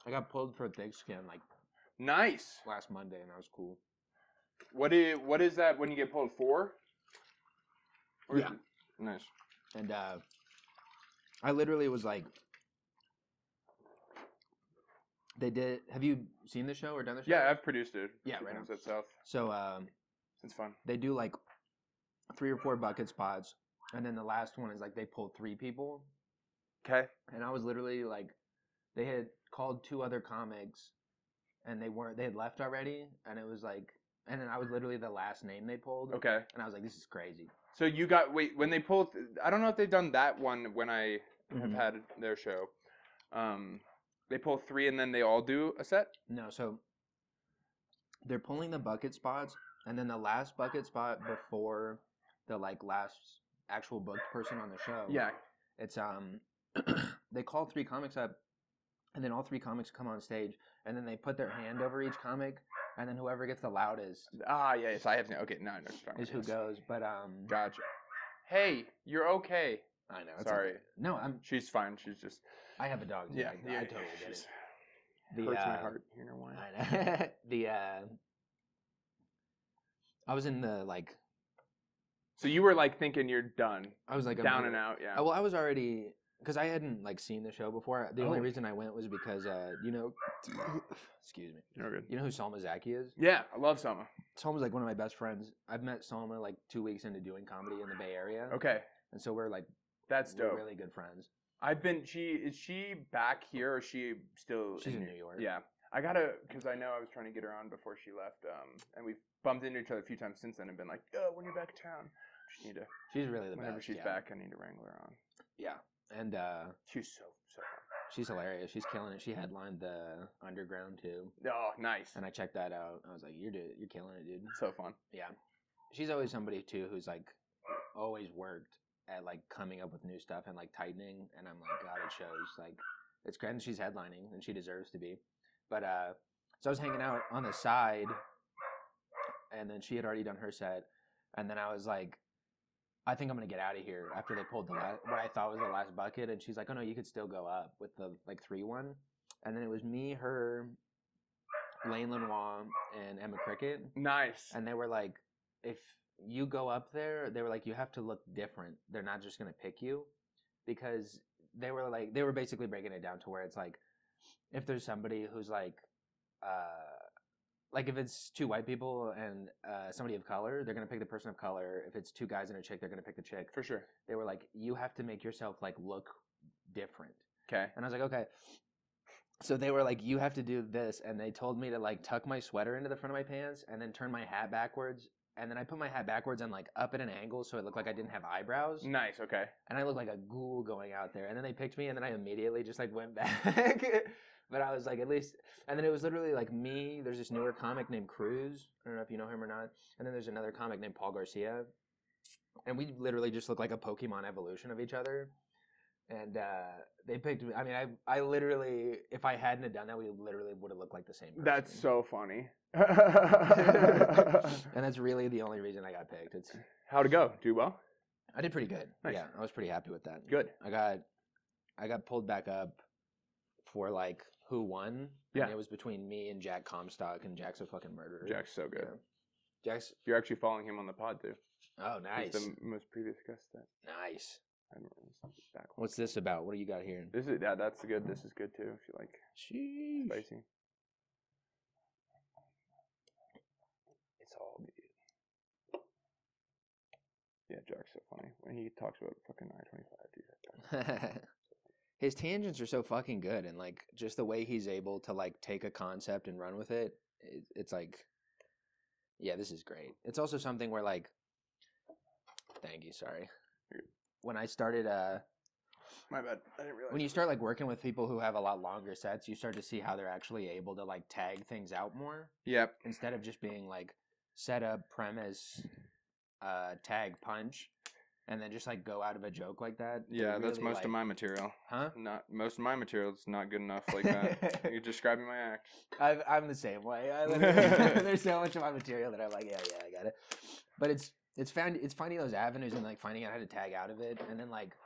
got pulled for a thick skin like nice last Monday, and that was cool. What is that when you get pulled for? Yeah. Nice. And I literally was like, they did. Have you seen the show or done the show? Yeah, I've produced it. Yeah, right on. Itself. So it's fun. They do like 3 or 4 bucket spots, and then the last one is like they pulled 3 people. Okay. And I was literally like, they had called 2 other comics, and they had left already, and it was like, and then I was literally the last name they pulled. Okay. And I was like, this is crazy. So you got when they pulled. I don't know if they've done that one when I have had their show. They pull 3 and then they all do a set? No, so they're pulling the bucket spots, and then the last bucket spot before the like last actual booked person on the show. Yeah. It's they call 3 comics up, and then all 3 comics come on stage, and then they put their hand over each comic, and then whoever gets the loudest. Yes, I have. Okay, no, is who goes. But gotcha. Hey, you're okay. I know. Sorry. Okay. No, She's fine. She's just. I have a dog. Yeah, I totally get it. Hurts my heart hearing her whine. I know. I was in the like. So you were like thinking you're done. I was like down and out. Yeah. Well, I was already because I hadn't like seen the show before. The only reason I went was because excuse me. You're good. You know who Salma Zaki is? Yeah, I love Salma. Salma's like one of my best friends. I've met Salma like 2 weeks into doing comedy in the Bay Area. Okay. And so we're like, that's dope. We're really good friends. Is she back here or is she still? She's in New York. Yeah. I gotta, because I know I was trying to get her on before she left, and we've bumped into each other a few times since then and been like, when you're back in town, just need to. She's really the whenever best. She's back, I need to wrangle her on. Yeah. And she's so fun. She's hilarious. She's killing it. She headlined the Underground too. Oh, nice. And I checked that out. I was like, you're killing it, dude. So fun. Yeah. She's always somebody too who's like always worked at like coming up with new stuff and like tightening, and I'm like, God, it shows. Like, it's great, and she's headlining, and she deserves to be. But so I was hanging out on the side, and then she had already done her set, and then I was like, I think I'm gonna get out of here after they pulled what I thought was the last bucket, and she's like, oh no, you could still go up with the like 3-1, and then it was me, her, Lane Lenoir, and Emma Cricket. Nice. And they were like, if you go up there, they were like, you have to look different. They're not just going to pick you, because they were basically breaking it down to where it's like, if there's somebody who's like like if it's two white people and somebody of color, they're gonna pick the person of color. If it's two guys and a chick, they're gonna pick the chick. For sure. They were like, you have to make yourself like look different. Okay. And I was like, okay. So they were like, you have to do this, and they told me to like tuck my sweater into the front of my pants and then turn my hat backwards. And then I put my hat backwards and like up at an angle so it looked like I didn't have eyebrows. Nice. Okay. And I looked like a ghoul going out there. And then they picked me, and then I immediately just like went back. But I was like, at least, and then it was literally like me. There's this newer comic named Cruz. I don't know if you know him or not. And then there's another comic named Paul Garcia. And we literally just look like a Pokemon evolution of each other. And they picked me. I mean, I literally, if I hadn't have done that, we literally would have looked like the same person. That's so funny. And that's really the only reason I got picked. How'd it go? Do well? I did pretty good. Nice. Yeah, I was pretty happy with that. Good. I got pulled back up for like who won. Yeah. And it was between me and Jack Comstock, and Jack's a fucking murderer. Jack's so good. Yeah. Jack's. You're actually following him on the pod too. Oh, nice. He's the most previous guest that. Nice. I don't know. What's this about? What do you got here? This is that's good. This is good too. If you like spicy. It's all good. Yeah, Jack's so funny when he talks about fucking I-25. Dude, his tangents are so fucking good, and like just the way he's able to like take a concept and run with it. It's like, yeah, this is great. It's also something where like, thank you. Sorry. When I started, my bad. I didn't realize. When you start like working with people who have a lot longer sets, you start to see how they're actually able to like tag things out more. Yep. Instead of just being like setup, premise, tag, punch, and then just like go out of a joke like that. Yeah, really, that's most like, of my material. Huh? Not most of my material is not good enough like that. You're describing my act. I'm the same way. There's so much of my material that I'm like, yeah, I got it. But it's finding those avenues and like finding out how to tag out of it, and then like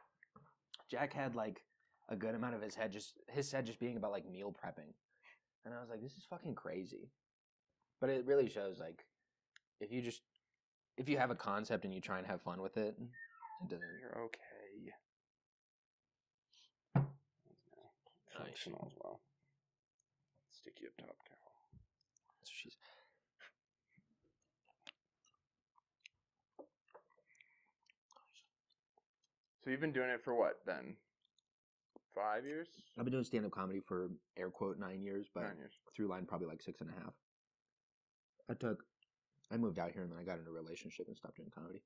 Jack had like a good amount of his set just being about like meal prepping, and I was like, this is fucking crazy. But it really shows like if you have a concept and you try and have fun with it, it doesn't. You're okay. Functional as well. Sticky up top, careful. That's what she's. So you've been doing it for what then? 5 years? I've been doing stand-up comedy for air quote 9 years, but 9 years. through line probably like 6.5. I moved out here and then I got into a relationship and stopped doing comedy.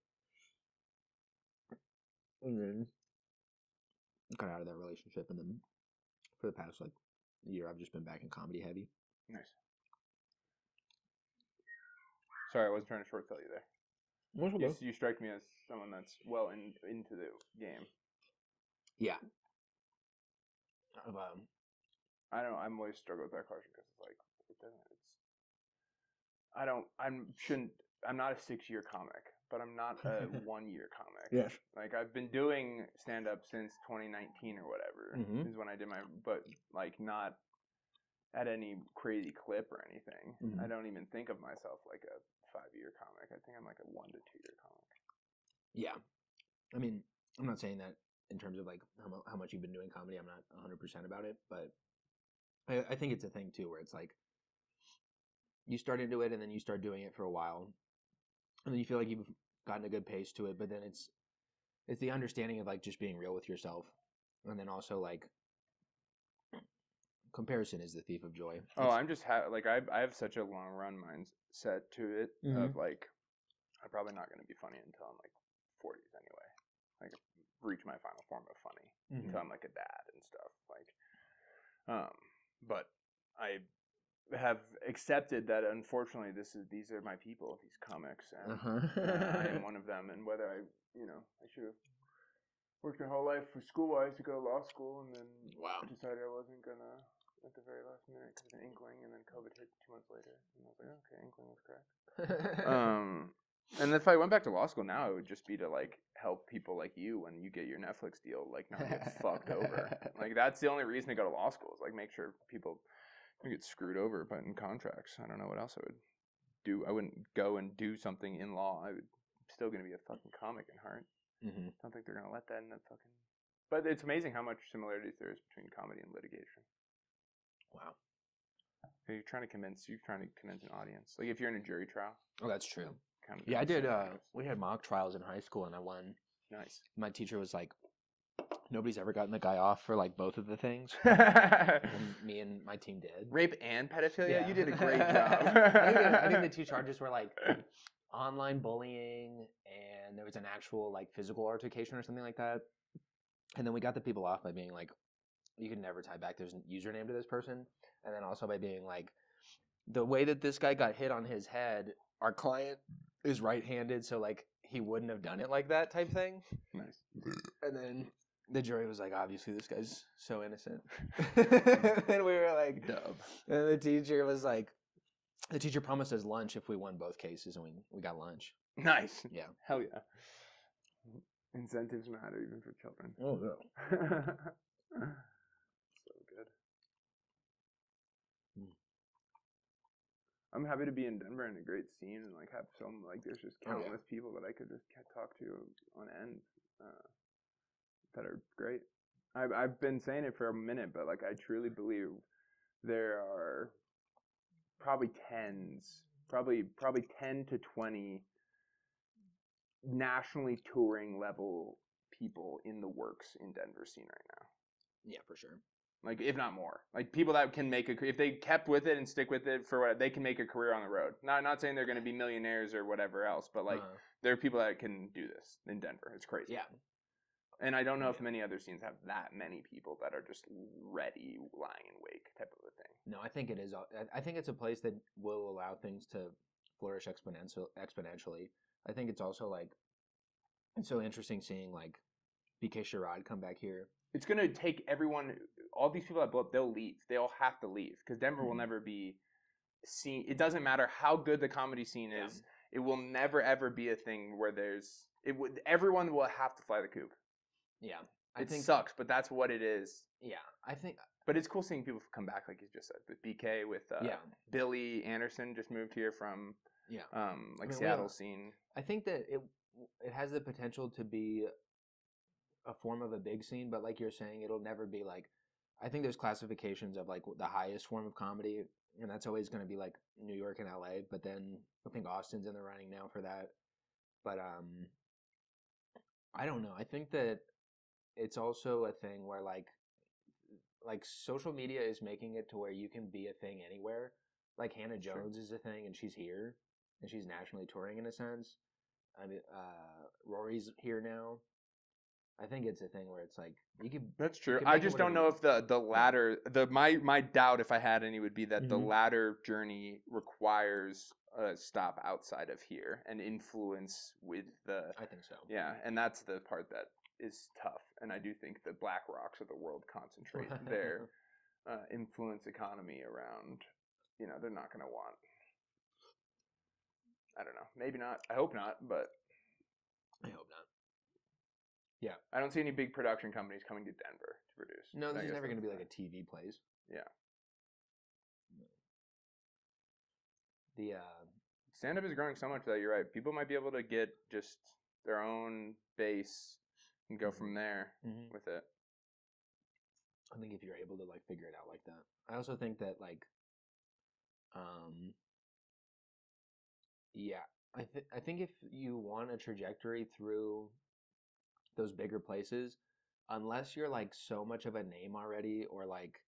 And then got out of that relationship, and then for the past like year I've just been back in comedy heavy. Nice. Sorry, I wasn't trying to short sell you there. You strike me as someone that's well into the game. Yeah. I'm always struggle with that question because it's like it doesn't. I'm not a 6-year comic, but I'm not a 1-year comic. Yes. Like I've been doing stand up since 2019 or whatever is when I did but like not at any crazy clip or anything. Mm-hmm. I don't even think of myself like a 5-year comic. I think I'm like a 1 to 2-year comic. Yeah. I mean, I'm not saying that in terms of like how much you've been doing comedy. I'm not 100% about it, but I think it's a thing too where it's like you start into it and then you start doing it for a while, and then you feel like you've gotten a good pace to it, but then it's the understanding of like just being real with yourself, and then also like comparison is the thief of joy. I'm just I have such a long run mindset to it of like I'm probably not going to be funny until I'm like 40s anyway. Like reach my final form of funny until I'm like a dad and stuff. Like, but I have accepted that unfortunately these are my people, these comics, and I am one of them. And whether I should have worked my whole life for school-wise to go to law school, and then decided I wasn't gonna at the very last minute because of an inkling, and then COVID hit 2 months later, and I was like, okay, inkling was correct. And if I went back to law school now, it would just be to like help people like you when you get your Netflix deal, like not get fucked over. Like that's the only reason to go to law school is like make sure people don't get screwed over by in contracts. I don't know what else I would do. I wouldn't go and do something in law. I would still going to be a fucking comic in heart. I don't think they're going to let that in the fucking. But it's amazing how much similarities there is between comedy and litigation. Wow. You're trying to convince an audience. Like if you're in a jury trial. Oh, that's true. Kind of Yeah, I did. We had mock trials in high school, and I won. Nice. My teacher was like, nobody's ever gotten the guy off for like both of the things. And me and my team did. Rape and pedophilia? Yeah. You did a great job. I think the two charges were like online bullying, and there was an actual like physical altercation or something like that. And then we got the people off by being like, you can never tie back there's a username to this person. And then also by being like, the way that this guy got hit on his head, our client is right-handed, so like he wouldn't have done it like that type thing. Nice. And then the jury was like, obviously this guy's so innocent. And we were like, Dub. And the teacher was like, the teacher promised us lunch if we won both cases, and we got lunch. Nice. Yeah. Hell yeah. Incentives matter even for children. Oh, yeah. So good. I'm happy to be in Denver and a great scene and like have some like there's just countless people that I could just talk to on end that are great. I've been saying it for a minute, but like I truly believe there are probably 10 to 20 nationally touring level people in the works in Denver scene right now. Yeah, for sure. Like, if not more. Like, people that can make if they kept with it and stick with it for what they can make a career on the road. Not saying they're going to be millionaires or whatever else, but like, there are people that can do this in Denver. It's crazy. Yeah. And I don't know if many other scenes have that many people that are just ready, lying in wake type of a thing. No, I think it is. I think it's a place that will allow things to flourish exponentially. I think it's also like, it's so interesting seeing like BK Sherrod come back here. It's going to take everyone, all these people that blow up, they'll leave. They all have to leave because Denver will never be seen. It doesn't matter how good the comedy scene is. It will never, ever be a thing where everyone will have to fly the coop. Yeah. I think sucks, but that's what it is. Yeah. I think. But it's cool seeing people come back, like you just said, with BK, with Billy Anderson just moved here from Seattle scene. I think that it has the potential to be a form of a big scene, but like you're saying, it'll never be like, I think there's classifications of like the highest form of comedy, and that's always going to be like New York and LA, but then I think Austin's in the running now for that. But I don't know. I think that it's also a thing where like social media is making it to where you can be a thing anywhere. Like Hannah Jones is a thing, and she's here, and she's nationally touring in a sense. I mean, Rory's here now. I think it's a thing where it's like you can. That's true. I just don't know if the latter. My doubt, if I had any, would be that the latter journey requires a stop outside of here and influence with the. I think so. Yeah, and that's the part that is tough. And I do think the Black Rocks of the world concentrate their influence economy around. You know, they're not going to want. I don't know. Maybe not. I hope not, but. I hope not. Yeah. I don't see any big production companies coming to Denver to produce. No, this is never going to be like a TV place. Yeah. The stand-up is growing so much that you're right. People might be able to get just their own base and go from there with it. I think if you're able to like figure it out like that. I also think that like I think if you want a trajectory through those bigger places, unless you're like so much of a name already, or like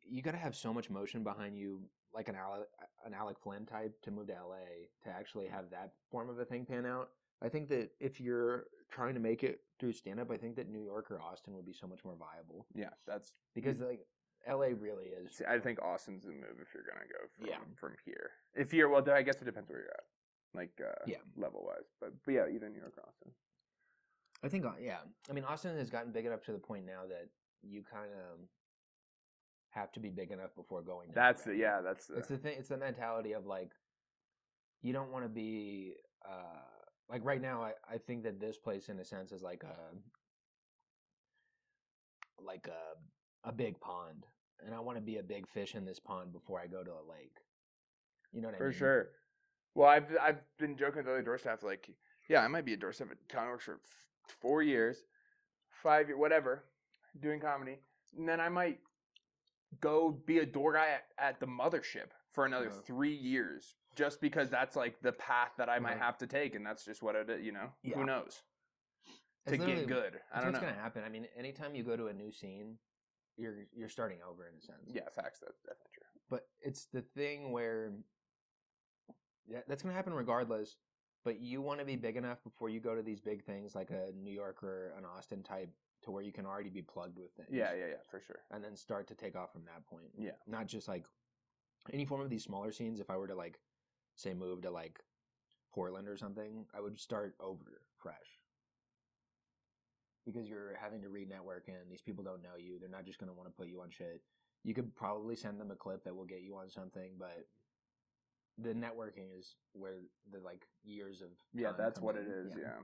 you got to have so much motion behind you, like an Alec Flynn type, to move to LA to actually have that form of a thing pan out. I think that if you're trying to make it through stand-up, I think that New York or Austin would be so much more viable. Yeah, that's because like LA really is. See, I think Austin's the move if you're gonna go from here. If you're I guess it depends where you're at. Like level wise, but yeah, either New York or Austin. I think I mean Austin has gotten big enough to the point now that you kind of have to be big enough before going. That's the thing. It's the mentality of like you don't want to be like right now. I think that this place in a sense is like a big pond, and I want to be a big fish in this pond before I go to a lake. You know what I mean? For sure. Well, I've been joking with other door staff, like, yeah, I might be a door staff at Conworks for 4 years, 5 years, whatever, doing comedy. And then I might go be a door guy at the mothership for another 3 years, just because that's like the path that I might have to take, and that's just what it is, Who knows? To get good. I don't know. What's going to happen. I mean, anytime you go to a new scene, you're starting over in a sense. Yeah, facts. That's definitely true. But it's the thing where that's going to happen regardless, but you want to be big enough before you go to these big things like a New York or an Austin type to where you can already be plugged with things. Yeah, for sure. And then start to take off from that point. Yeah. Not just like any form of these smaller scenes. If I were to like, say, move to like Portland or something, I would start over fresh. Because you're having to re-network and these people don't know you. They're not just going to want to put you on shit. You could probably send them a clip that will get you on something, but the networking is where the like years of that's what it is. Yeah.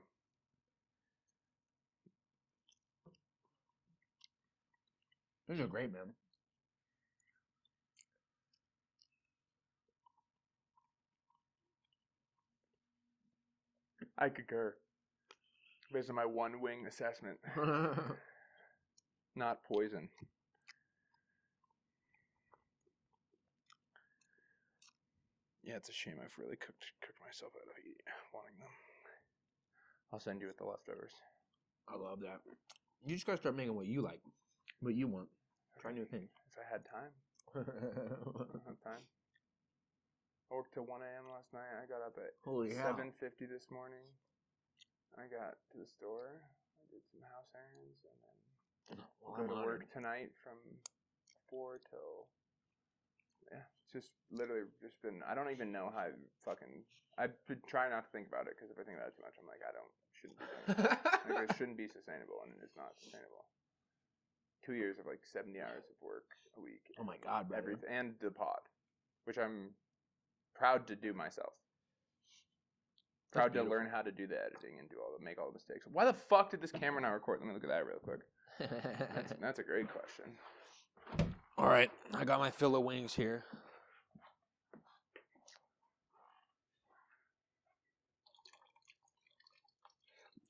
Those are great, man. I concur. Based on my one wing assessment. Not poison. Yeah, it's a shame I've really cooked myself out of wanting them. I'll send you with the leftovers. I love that. You just gotta start making what you like, what you want. Try new things. If I had time. I don't have time. I worked till 1 a.m. last night. I got up at 7:50 this morning. I got to the store. I did some house errands, and then go to work tonight from 4 till. Yeah, it's just literally just been. I don't even know how I've been trying not to think about it, because if I think about it too much, I'm like, shouldn't be doing it. Like, it shouldn't be sustainable, and it's not sustainable. 2 years of like 70 hours of work a week. Oh my God, brother. Everything, and the pod, which I'm proud to do myself. Proud to learn how to do the editing and make all the mistakes. Why the fuck did this camera not record? Let me look at that real quick. That's a great question. All right, I got my fill of wings here.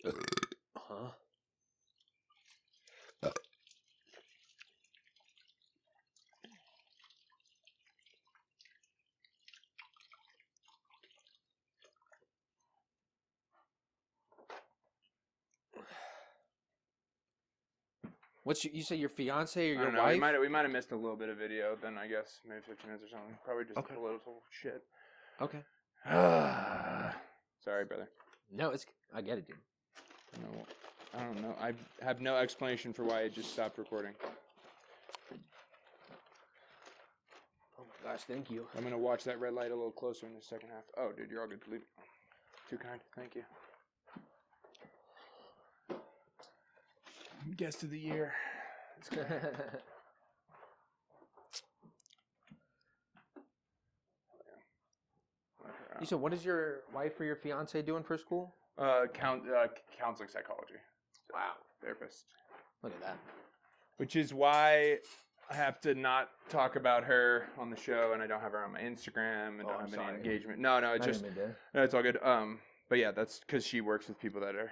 Huh? You say your fiance or your wife? We might have missed a little bit of video. Then I guess maybe 15 minutes or something. Probably just a little shit. Okay. Sorry, brother. No, I get it, dude. No, I don't know. I have no explanation for why it just stopped recording. Oh my gosh, thank you. I'm gonna watch that red light a little closer in the second half. Oh, dude, you're all good to leave. Too kind. Thank you. Guest of the year. You said, what is your wife or your fiance doing for school? Counseling psychology. Wow. Therapist. Look at that. Which is why I have to not talk about her on the show, and I don't have her on my Instagram, and don't have any engagement. No, it's all good. But yeah, that's because she works with people that are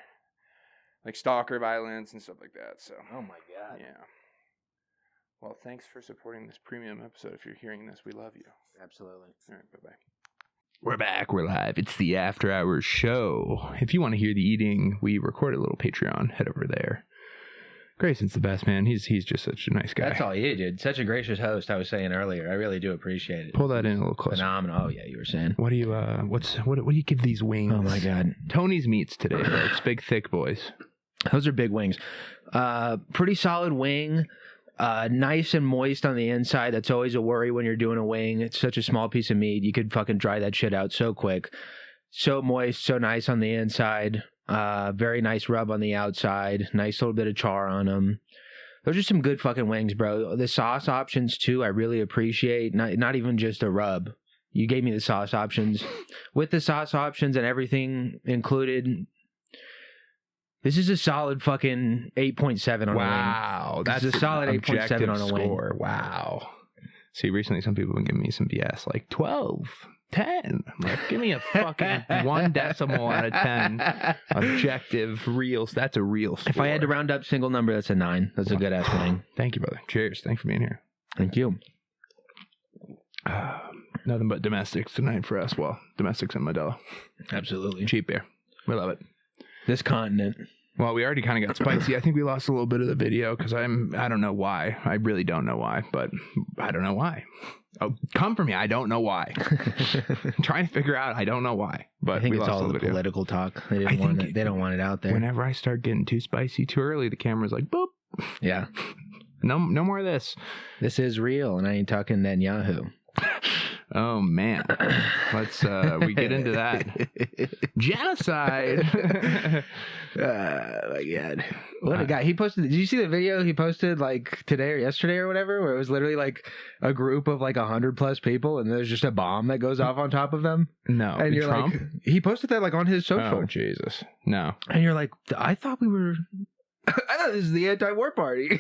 like stalker violence and stuff like that. So. Oh my God. Yeah. Well, thanks for supporting this premium episode. If you're hearing this, we love you. Absolutely. All right, bye-bye. We're back. We're live. It's the After Hours show. If you want to hear the eating, we record a little Patreon. Head over there. Grayson's the best, man. He's just such a nice guy. That's all you did. Such a gracious host. I was saying earlier. I really do appreciate it. Pull that in a little closer. Phenomenal. Oh yeah, you were saying. What do you what do you give these wings? Oh my God. Tony's meats today, folks. Big thick boys. Those are big wings. Pretty solid wing. Nice and moist on the inside. That's always a worry when you're doing a wing. It's such a small piece of meat. You could fucking dry that shit out so quick. So moist, so nice on the inside. Very nice rub on the outside. Nice little bit of char on them. Those are some good fucking wings, bro. The sauce options too, I really appreciate. Not even just a rub. You gave me the sauce options. With the sauce options and everything included, this is a solid fucking 8.7 on a wing. Wow. That's a solid 8.7 on a score. wing. Wow. See, recently some people have been giving me some BS, like 12, 10. I'm like, give me a fucking 1 decimal out of 10. Objective, real. That's a real score. If I had to round up single number, that's a 9. That's a good ass wing. Thank you, brother. Cheers. Thanks for being here. Thank you. Nothing but domestics tonight for us. Well, domestics and Modelo. Absolutely. Cheap beer. We love it. This continent. Well, we already kind of got spicy. I think we lost a little bit of the video because I don't know why. I really don't know why, but I don't know why. Oh, come for me. I don't know why. I'm trying to figure out. I don't know why. But I think we it's lost all the video. political talk. They didn't want it. They don't want it out there. Whenever I start getting too spicy too early, the camera's like, boop. Yeah. No more of this. This is real, and I ain't talking Netanyahu. Oh man, let's we get into that genocide. My God, what a guy! He posted. Did you see the video he posted like today or yesterday or whatever? Where it was literally like a group of like 100+ people, and there's just a bomb that goes off on top of them. No, and you're Trump? like, he posted that like on his social. Oh Jesus, no! And you're like, I thought we were. I thought this is the anti-war party.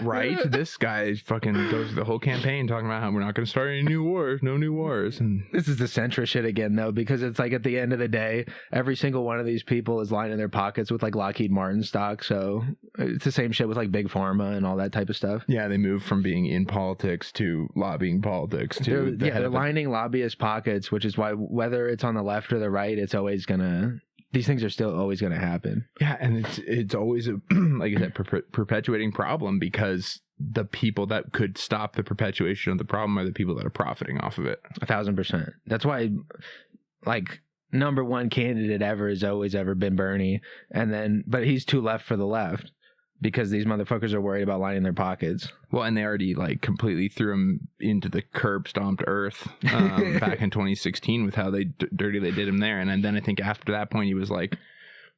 Right? This guy fucking goes the whole campaign talking about how we're not going to start any new wars, no new wars. And this is the centrist shit again, though, because it's like at the end of the day, every single one of these people is lining their pockets with like Lockheed Martin stock. So it's the same shit with like Big Pharma and all that type of stuff. Yeah, they move from being in politics to lobbying politics to they're lining lobbyist pockets, which is why whether it's on the left or the right, it's always gonna. These things are still always going to happen. Yeah, and it's always a like I said, perpetuating problem because the people that could stop the perpetuation of the problem are the people that are profiting off of it. 1,000%. That's why, like, number one candidate ever has always ever been Bernie, but he's too left for the left because these motherfuckers are worried about lining their pockets. Well, and they already like completely threw him into the curb stomped earth back in 2016 with how dirty they did him there. And then I think after that point, he was like,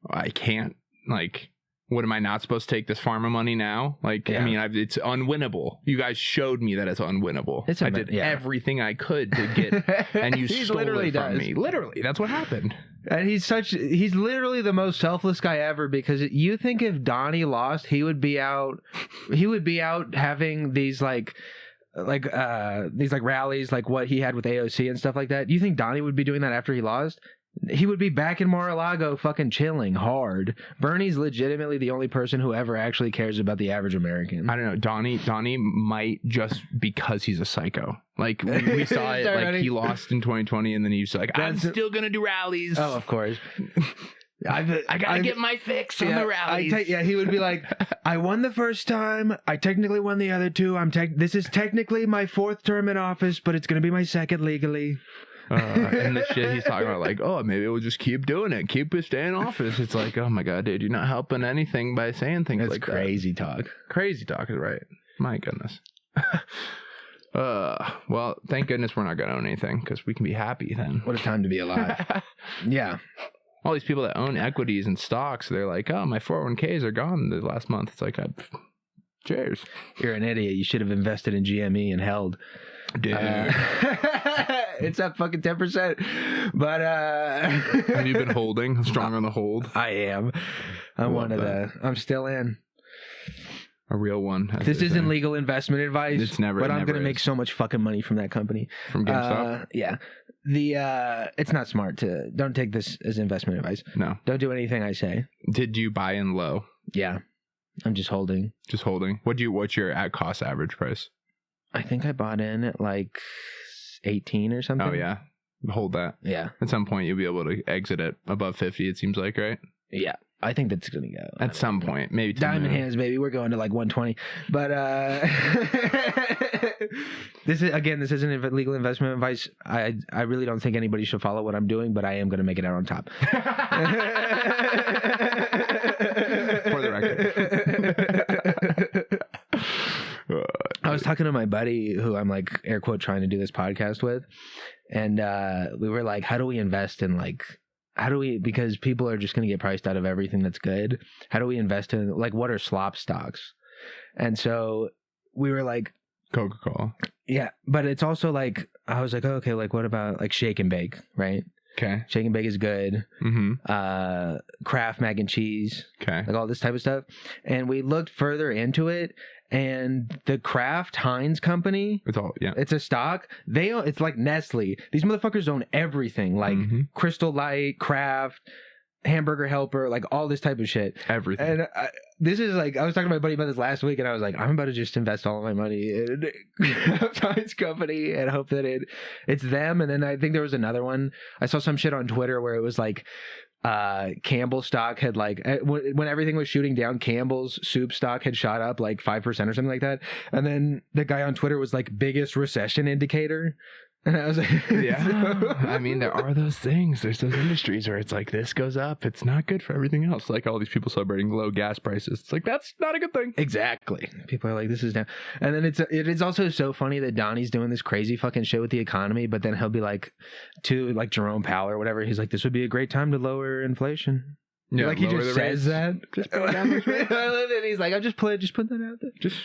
I can't, like, what am I not supposed to take this pharma money now? Like, yeah. I mean, it's unwinnable. You guys showed me that it's unwinnable. I did everything I could to get, and you stole it from me. Literally, that's what happened. And he's literally the most selfless guy ever, because you think if Donnie lost, he would be out having these like rallies like what he had with AOC and stuff like that. You think Donnie would be doing that after he lost? He would be back in Mar-a-Lago fucking chilling hard. Bernie's legitimately the only person who ever actually cares about the average American. I don't know. Donnie might just because he's a psycho. Like, we saw it, like, he lost in 2020, and then he's like, I'm still going to do rallies. Oh, of course. I gotta get my fix on the rallies. He would be like, I won the first time. I technically won the other two. This is technically my 4th term in office, but it's going to be my 2nd legally. And the shit he's talking about, like, oh, maybe we'll just keep doing it, stay in office. It's like, oh my god, dude, you're not helping anything by saying things like that. Crazy talk. Crazy talk is right. My goodness. Well, thank goodness we're not gonna own anything because we can be happy then. What a time to be alive. Yeah. All these people that own equities and stocks, they're like, oh, my 401ks are gone the last month. It's like, cheers. You're an idiot. You should have invested in GME and held. Dude. It's up fucking 10%. But have you been holding? Strong on the hold? I am. I'm still in. A real one. This isn't legal investment advice. It's never. But I'm going to make so much fucking money from that company. From GameStop? Yeah. It's not smart to. Don't take this as investment advice. No. Don't do anything I say. Did you buy in low? Yeah. I'm just holding. Just holding. What's your at cost average price? I think I bought in at like 18 or something. Oh yeah. Hold that. Yeah. At some point you'll be able to exit it above 50, it seems like, right? Yeah. I think that's going to go. At some point, maybe. Diamond hands, baby. We're going to like 120. But this isn't legal investment advice. I really don't think anybody should follow what I'm doing, but I am going to make it out on top. For the record. I was talking to my buddy who I'm like air quote trying to do this podcast with, and we were like, how do we invest in because people are just going to get priced out of everything that's good. How do we invest in like what are slop stocks? And so we were like Coca-Cola. Yeah, but it's also like I was like, oh, okay, like what about like Shake and Bake, right? Okay. Shake and Bake is good. Mm-hmm. Kraft mac and cheese. Okay. Like all this type of stuff. And we looked further into it, and the Kraft Heinz company, it's a stock. It's like Nestle. These motherfuckers own everything, like Crystal Light, Kraft, hamburger helper, like all this type of shit. Everything. And this is like, I was talking to my buddy about this last week, and I was like, I'm about to just invest all of my money in Halftime's company and hope that it's them. And then I think there was another one. I saw some shit on Twitter where it was like, Campbell stock had like, when everything was shooting down, Campbell's soup stock had shot up like 5% or something like that. And then the guy on Twitter was like, biggest recession indicator. And I was like, yeah. I mean, there are those things. There's those industries where it's like, this goes up. It's not good for everything else. Like all these people celebrating low gas prices. It's like, that's not a good thing. Exactly. People are like, this is down. And then it is also so funny that Donnie's doing this crazy fucking shit with the economy, but then he'll be like, to like Jerome Powell or whatever, he's like, this would be a great time to lower inflation. Yeah, like he just says that. Just put down those rates. I love it. He's like, just put that out there. Just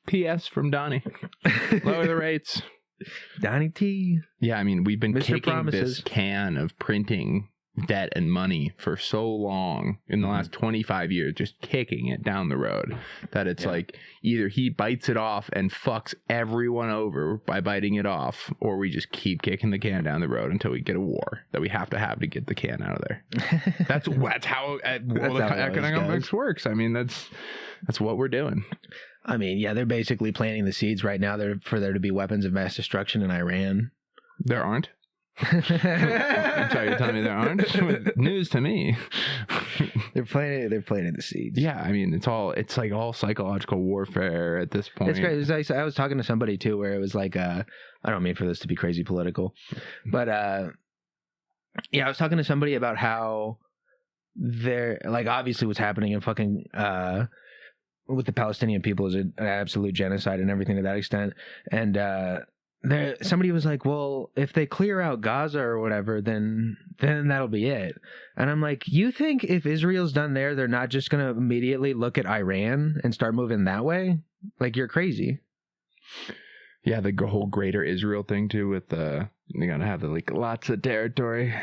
PS from Donnie. Lower the rates. Donnie T. Yeah, I mean, we've been Mr. kicking Promises. this can of printing debt and money for so long in the last 25 years, just kicking it down the road, that it's like either he bites it off and fucks everyone over by biting it off, or we just keep kicking the can down the road until we get a war that we have to get the can out of there. That's how economics works. I mean, that's what we're doing. I mean, yeah, they're basically planting the seeds right now for there to be weapons of mass destruction in Iran. There aren't. I'm sorry, you're telling me there aren't? News to me. They're planting the seeds. Yeah, I mean, it's like all psychological warfare at this point. It's great. I was talking to somebody too, where it was like, I don't mean for this to be crazy political, but yeah, I was talking to somebody about how they're like, obviously what's happening in fucking with the Palestinian people is an absolute genocide and everything to that extent. And somebody was like, well, if they clear out Gaza or whatever, then that'll be it. And I'm like, you think if Israel's done there, they're not just going to immediately look at Iran and start moving that way? Like, you're crazy. Yeah, the whole greater Israel thing too, with they're gonna have lots of territory.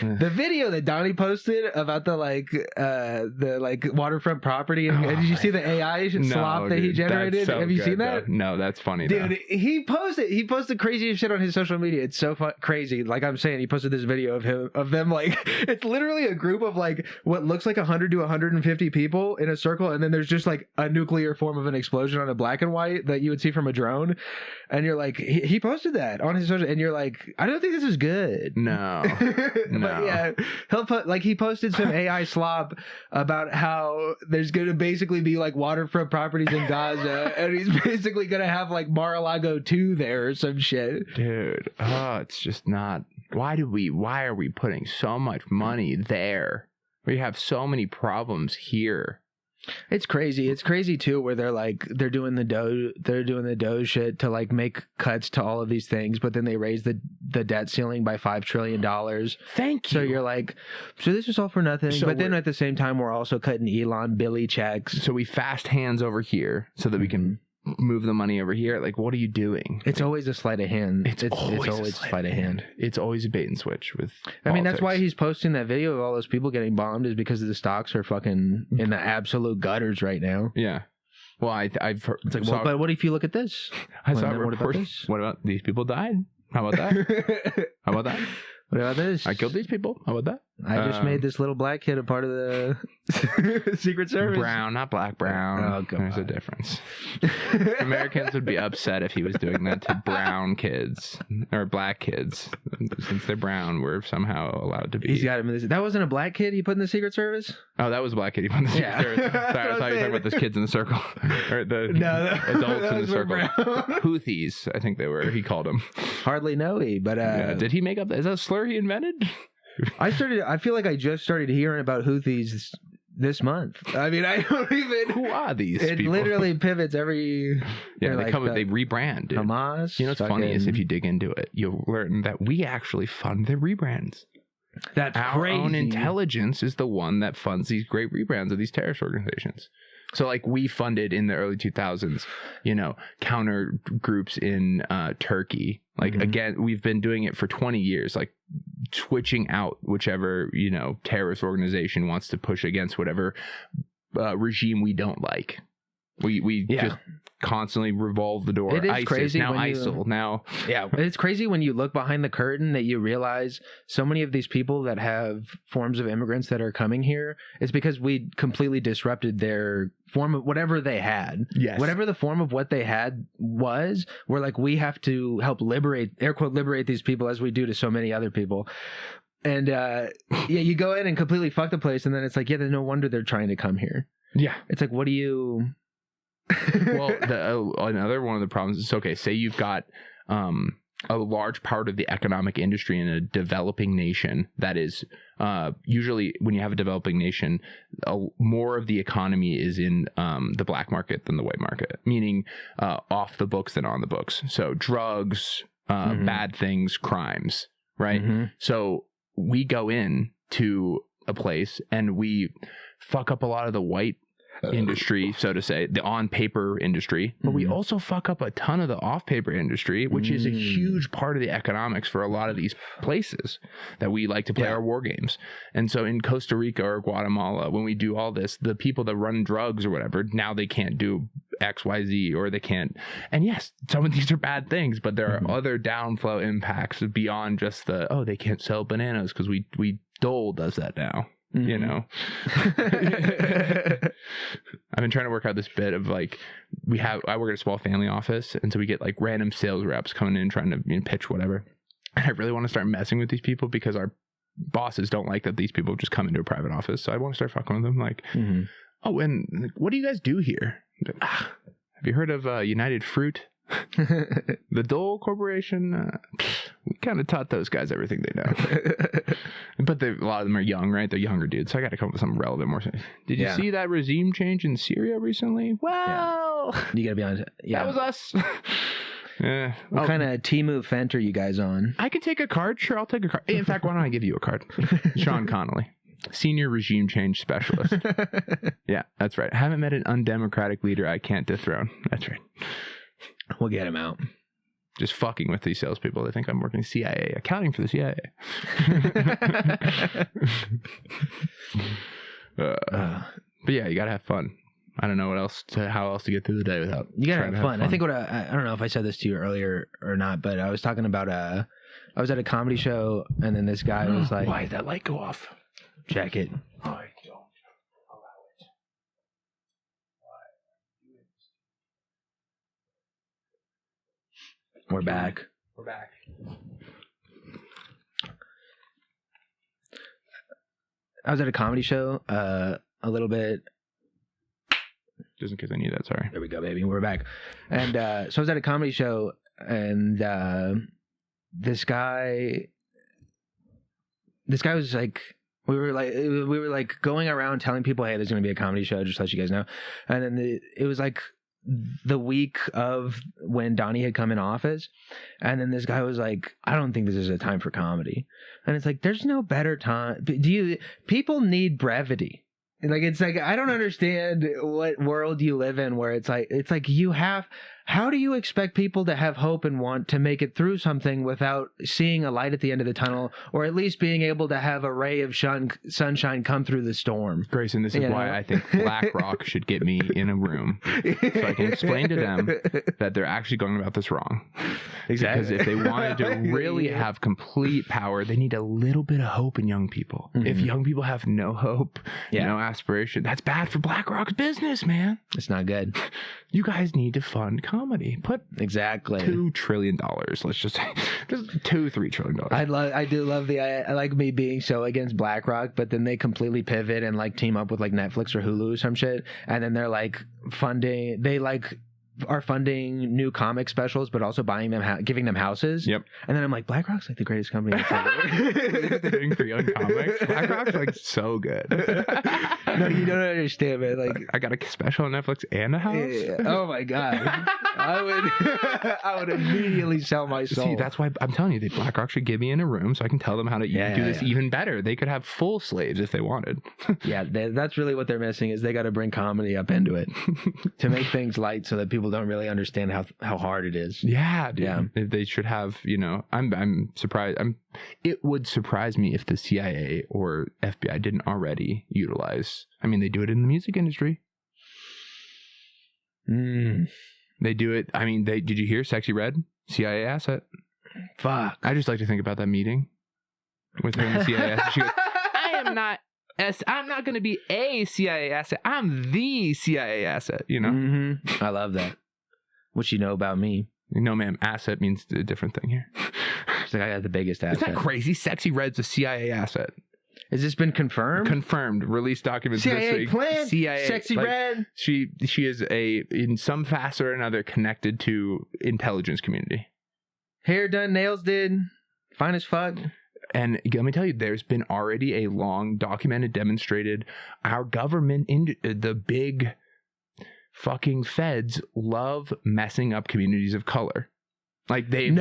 The video that Donnie posted about the waterfront property, and did you see the AI slop that he generated? So have you seen though. that? No, that's funny, dude. Though. He posted crazy shit on his social media. It's so crazy. Like I'm saying, he posted this video of them like, it's literally a group of like what looks like 100 to 150 people in a circle, and then there's just like a nuclear form of an explosion on a black and white that you would see from a drone, and you're like, he posted that on his social, and you're like, I don't think this is good. No. But yeah, he posted some AI slop about how there's going to basically be like waterfront properties in Gaza, and he's basically going to have like Mar-a-Lago 2 there or some shit. Dude, it's just not. Why are we putting so much money there? We have so many problems here. It's crazy. It's crazy too, where they're doing the Doge shit to like make cuts to all of these things, but then they raise the debt ceiling by $5 trillion. Thank you. So you're like, so this is all for nothing. But then at the same time, we're also cutting Elon Billy checks. So we fast hands over here so that we can move the money over here. Like, what are you doing? It's always a sleight of hand. It's always a sleight of hand. It's always a bait and switch with I mean, that's why he's posting that video of all those people getting bombed, is because the stocks are fucking in the absolute gutters right now. Yeah. Well, I've heard, it's like, but what if you look at this? I saw a report. What about these people died? How about that? How about that? What about this? I killed these people. How about that? I just made this little black kid a part of the Secret Service. Brown, not black, brown. Oh, God. There's a difference. Americans would be upset if he was doing that to brown kids or black kids. Since they're brown, we're somehow allowed to be. He's got him in this. That wasn't a black kid he put in the Secret Service? Oh, that was a black kid he put in the Secret Service. Sorry, I thought you were talking about those kids in the circle. Or the adults in the circle. Houthis, I think they were. He called them. Hardly know he, but did he make up? Is that a slur he invented? I feel like I just started hearing about Houthis this month. I mean, I don't even. Who are these It people? literally pivots every. Yeah, they rebrand. Dude. Hamas. You know what's funny is if you dig into it, you'll learn that we actually fund their rebrands. That's our crazy. own intelligence is the one that funds these great rebrands of these terrorist organizations. So like we funded in the early 2000s, counter groups in Turkey. Like again, we've been doing it for 20 years, like switching out whichever, terrorist organization wants to push against whatever regime we don't like. We just constantly revolve the door. It is ISIS, crazy now when ISIL, now... Yeah, it's crazy when you look behind the curtain that you realize so many of these people that have forms of immigrants that are coming here, it's because we completely disrupted their form of whatever they had. Yes. Whatever the form of what they had was, we're like, we have to help liberate, air quote, liberate these people as we do to so many other people. And you go in and completely fuck the place, and then it's like, yeah, no wonder they're trying to come here. Yeah. It's like, what do you... Well, another one of the problems is, okay, say you've got a large part of the economic industry in a developing nation that is usually, when you have a developing nation, more of the economy is in the black market than the white market, meaning off the books than on the books. So drugs, bad things, crimes, right? So we go in to a place and we fuck up a lot of the white industry, so to say, the on-paper industry, but we also fuck up a ton of the off-paper industry, which is a huge part of the economics for a lot of these places that we like to play our war games. And so in Costa Rica or Guatemala, when we do all this, the people that run drugs or whatever, now they can't do XYZ, or they can't. And yes, some of these are bad things, but there are other downflow impacts beyond just they can't sell bananas because we Dole does that now. You know, I've been trying to work out this bit of like, I work at a small family office, and so we get like random sales reps coming in trying to pitch whatever. And I really want to start messing with these people because our bosses don't like that these people just come into a private office. So I want to start fucking with them. Like, oh, and like, what do you guys do here? Have you heard of United Fruit? The Dole Corporation, we kind of taught those guys everything they know. But a lot of them are young, right? They're younger dudes, so I got to come up with something relevant more. Did you see that regime change in Syria recently? Well, you gotta be honest. That was us. What kind of Temu Fent are you guys on? I could take a card. Sure, I'll take a card. In fact, why don't I give you a card? Sean Connolly, Senior Regime Change Specialist. Yeah, that's right. I haven't met an undemocratic leader I can't dethrone. That's right. We'll get him out. Just fucking with these salespeople. They think I'm working CIA, accounting for the CIA. But yeah, you gotta have fun. I don't know how else to get through the day without. You gotta have fun. I think I don't know if I said this to you earlier or not, but I was talking about I was at a comedy show, and then this guy was like, "Why did that light go off? Check it." I don't allow it. We're back. I was at a comedy show a little bit. Just in case I need that, sorry. There we go, baby. We're back. And so I was at a comedy show, and this guy was like, we were like going around telling people, hey, there's going to be a comedy show, just to let you guys know. And then it was like the week of when Donnie had come in office, and then this guy was like, I don't think this is a time for comedy. And it's like, there's no better time. People need brevity. Like, it's like, I don't understand what world you live in where it's like how do you expect people to have hope and want to make it through something without seeing a light at the end of the tunnel, or at least being able to have a ray of sunshine come through the storm? Grayson, this is why I think BlackRock should get me in a room so I can explain to them that they're actually going about this wrong. Exactly. Because if they wanted to really have complete power, they need a little bit of hope in young people. If young people have no hope, no aspiration, that's bad for BlackRock's business, man. It's not good. You guys need to fund comedy. Put exactly $2 trillion. Let's just say, just $3 trillion. I do love I like me being so against BlackRock, but then they completely pivot and like team up with like Netflix or Hulu or some shit, and then they're like funding. They like are funding new comic specials, but also buying them, giving them houses. Yep. And then I'm like, BlackRock's like the greatest company. They're doing for young comics. BlackRock's like so good. No, you don't understand, man. Like, I got a special on Netflix and a house. Yeah. Oh my god, I would immediately sell my soul. See, that's why I'm telling you that BlackRock should give me in a room so I can tell them how to do this even better. They could have full slaves if they wanted. Yeah, that's really what they're missing, is they got to bring comedy up into it to make things light so that people don't really understand how hard it is. Yeah, dude. Yeah. They should have, I'm surprised. It would surprise me if the CIA or FBI didn't already utilize. I mean, they do it in the music industry. They do it. I mean, did you hear Sexy Red? CIA asset. Fuck. I just like to think about that meeting with her and the CIA asset. She goes, I'm not going to be a CIA asset. I'm the CIA asset, you know? Mm-hmm. I love that. What you know about me? No, ma'am. Asset means a different thing here. It's like I got the biggest asset. Isn't that crazy? Sexy Red's a CIA asset. Has this been confirmed? Confirmed. Released documents this CIA week. plan? CIA. Sexy Red? She is in some facet or another connected to intelligence community. Hair done, nails did. Fine as fuck. And let me tell you, there's been already a long documented, demonstrated, our government, the big fucking feds love messing up communities of color. Like there's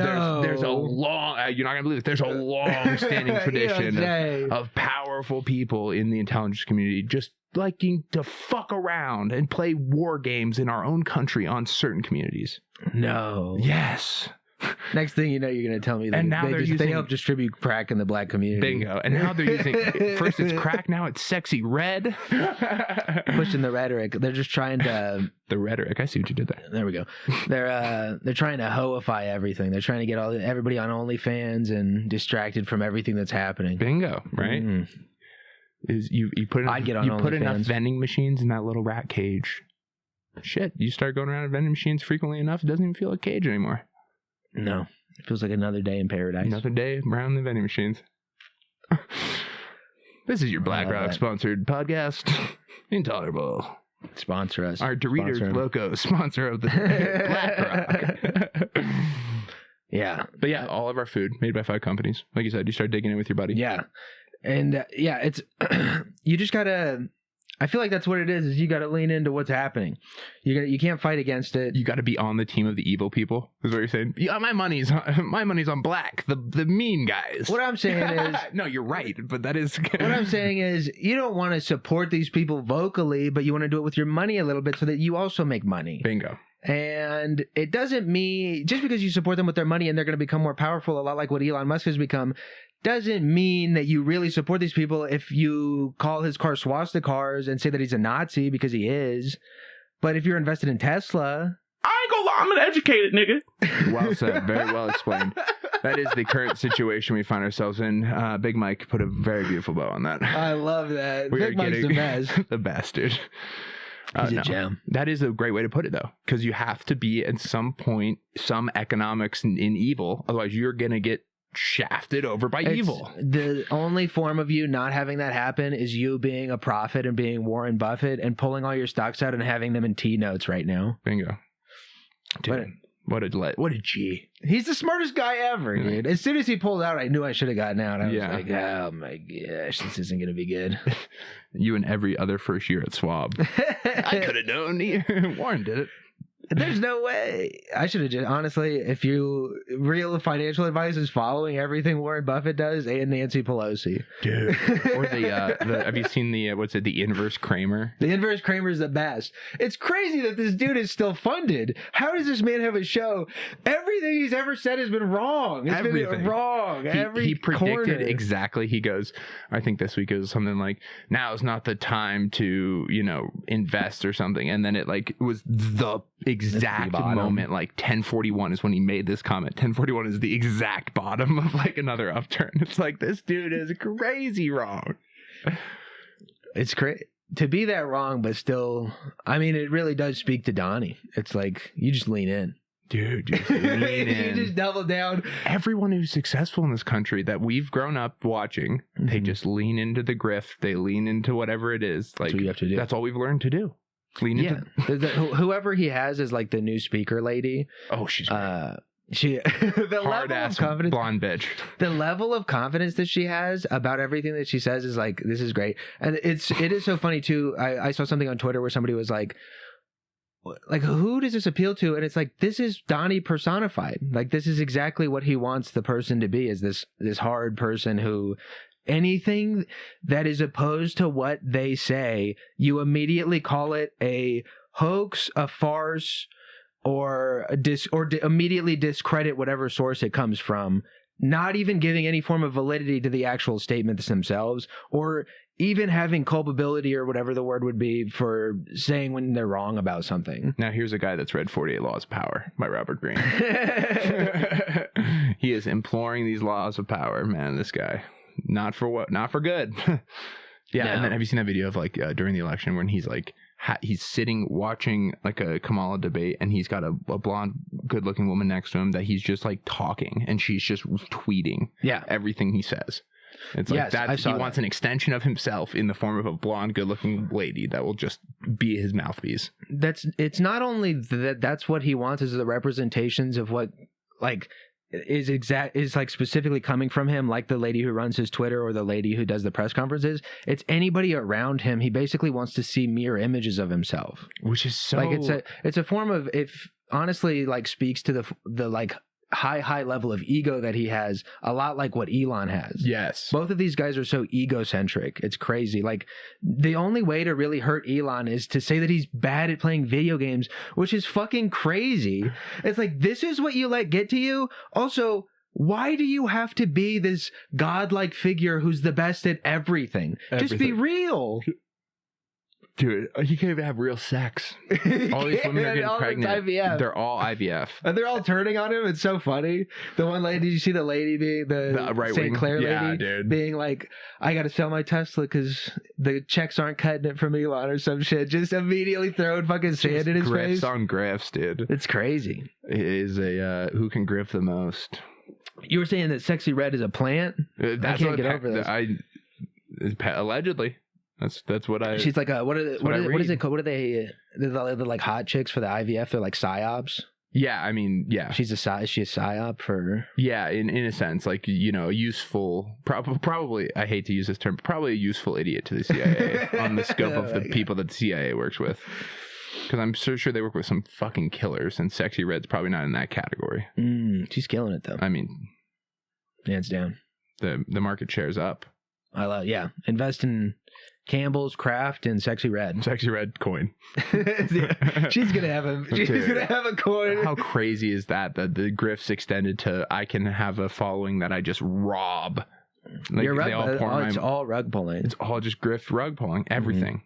a long, you're not gonna believe it, there's a long standing tradition of powerful people in the intelligence community just liking to fuck around and play war games in our own country on certain communities. No. Yes. Next thing you know, you're going to tell me that and now they help distribute crack in the black community. Bingo. And now they're using, first it's crack, now it's Sexy Red. Pushing the rhetoric. They're just trying to... The rhetoric. I see what you did there. There we go. They're trying to hoify everything. They're trying to get everybody on OnlyFans and distracted from everything that's happening. Bingo. Right? Mm. Is you put enough vending machines in that little rat cage. Shit, you start going around vending machines frequently enough, it doesn't even feel like a cage anymore. No, it feels like another day in paradise. Another day around the vending machines. This is your BlackRock sponsored podcast. Intolerable. Sponsor us. Our Doritos Loco sponsor of the BlackRock. Yeah. But yeah, all of our food made by 5 companies. Like you said, you start digging in with your buddy. Yeah. And it's, you just gotta, I feel like that's what it is you gotta lean into what's happening. You can't fight against it. You gotta be on the team of the evil people, is what you're saying. Yeah, my money's on black, the mean guys. What I'm saying is... No, you're right, but that is... What I'm saying is, you don't want to support these people vocally, but you want to do it with your money a little bit so that you also make money. Bingo. And it doesn't mean, just because you support them with their money and they're going to become more powerful, a lot like what Elon Musk has become, doesn't mean that you really support these people if you call his car swastikas and say that he's a Nazi, because he is. But if you're invested in Tesla... I ain't gonna lie, I'm an educated nigga. Well said. Very well explained. That is the current situation we find ourselves in. Big Mike put a very beautiful bow on that. I love that. Big Mike's the best. The bastard. He's a gem. That is a great way to put it, though, because you have to be at some point some economics in evil. Otherwise, you're going to get shafted over by evil. The only form of you not having that happen is you being a prophet and being Warren Buffett and pulling all your stocks out and having them in T-notes right now. Bingo. Dude, what a G. He's the smartest guy ever, dude. As soon as he pulled out, I knew I should have gotten out. I was like, oh my gosh, this isn't going to be good. You and every other first year at Swab. I could have known. Warren did it. There's no way. I should have just, honestly, if you, real financial advice is following everything Warren Buffett does and Nancy Pelosi. Dude. Or have you seen the inverse Kramer? The inverse Kramer is the best. It's crazy that this dude is still funded. How does this man have a show? Everything he's ever said has been wrong. It's been wrong. He predicted exactly. He goes, I think this week it was something like, now is not the time to, invest or something. And then it was the exact moment, 1041 is when he made this comment. 1041 is the exact bottom of another upturn. It's like, this dude is crazy wrong. It's crazy to be that wrong, but still, I mean, it really does speak to Donnie. It's like, you just lean in. Dude, just lean in. You just double down. Everyone who's successful in this country that we've grown up watching, they just lean into the grift. They lean into whatever it is. That's what you have to do. That's all we've learned to do. Whoever he has is the new speaker lady. Oh, she's great. The hard level ass of confidence, blonde bitch. The level of confidence that she has about everything that she says is this is great. And it is so funny too. I saw something on Twitter where somebody was like, who does this appeal to? And it's this is Donnie personified. This is exactly what he wants the person to be, is this hard person who, anything that is opposed to what they say, you immediately call it a hoax, a farce, or immediately discredit whatever source it comes from, not even giving any form of validity to the actual statements themselves, or even having culpability or whatever the word would be for saying when they're wrong about something. Now here's a guy that's read 48 Laws of Power by Robert Greene. He is imploring these laws of power, man. This guy, not for what, not for good. Yeah, no. And then have you seen that video of like during the election when he's like he's sitting watching like a Kamala debate, and he's got a blonde, good-looking woman next to him that he's just like talking, and she's just tweeting everything he says. It's like he wants an extension of himself in the form of a blonde, good-looking lady that will just be his mouthpiece. It's not only that's what he wants, is the representations of what like is like specifically coming from him, like the lady who runs his Twitter or the lady who does the press conferences. It's anybody around him. He basically wants to see mirror images of himself, which is so like it's a form of, if honestly like speaks to the like high level of ego that he has, a lot like what Elon has. Yes. Both of these guys are so egocentric. It's crazy. Like the only way to really hurt Elon is to say that he's bad at playing video games, which is fucking crazy. It's like, this is what you let get to you. Also, why do you have to be this godlike figure who's the best at everything? Just be real. Dude, you can't even have real sex. All these women are getting pregnant. They're all IVF. And they're all turning on him. It's so funny. The one lady, did you see the lady being the right St. Clair lady? Dude. Being like, I got to sell my Tesla because the checks aren't cutting it from Elon or some shit. Just immediately throwing fucking sand in his face. Grifts on grifts, dude. It's crazy. It is a who can grift the most. You were saying that Sexy Red is a plant? I can't get over this. Allegedly. That's what I. She's like what is it called? What are they? They're like hot chicks for the IVF. They're like psyops. Yeah, I mean, yeah. Is she a psyop for? Yeah, in a sense, like, you know, useful. Probably, I hate to use this term, probably a useful idiot to the CIA on the scope of the people that the CIA works with. Because I'm so sure they work with some fucking killers, and Sexy Red's probably not in that category. She's killing it though. I mean, hands down. The market share's up. Invest in Campbell's, Kraft, and Sexy Red. Sexy Red coin. She's gonna have a coin. How crazy is that the grifts extended to I can have a following that I just rob. Like, it's all rug pulling. It's all just grift rug pulling. Everything.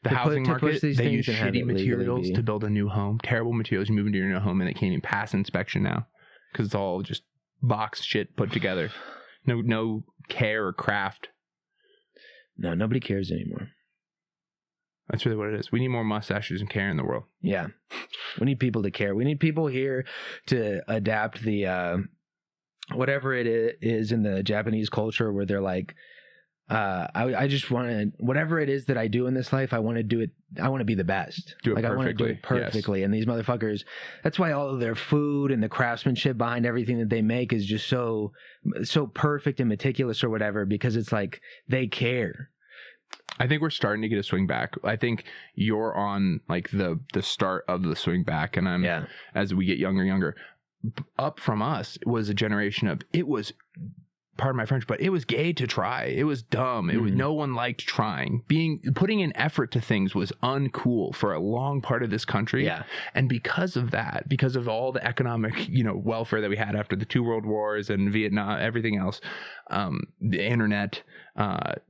The housing market, they use shitty materials to build a new home. Terrible materials. You move into your new home and it can't even pass inspection now because it's all just box shit put together. No care or craft. No, nobody cares anymore. That's really what it is. We need more mustaches and care in the world. Yeah. We need people to care. We need people here to adapt the whatever it is in the Japanese culture where they're like, I just want to, whatever it is that I do in this life, I want to do it. I want to be the best. I want to do it perfectly. Yes. And these motherfuckers, that's why all of their food and the craftsmanship behind everything that they make is just so perfect and meticulous or whatever, because it's like they care. I think we're starting to get a swing back. I think you're on like the start of the swing back, and I'm as we get younger. Up from us was a generation of, it was, pardon my French, but it was gay to try. It was dumb. It was, no one liked trying. Putting in effort to things was uncool for a long part of this country. Yeah. And because of that, because of all the economic, welfare that we had after the 2 world wars and Vietnam, everything else, the internet,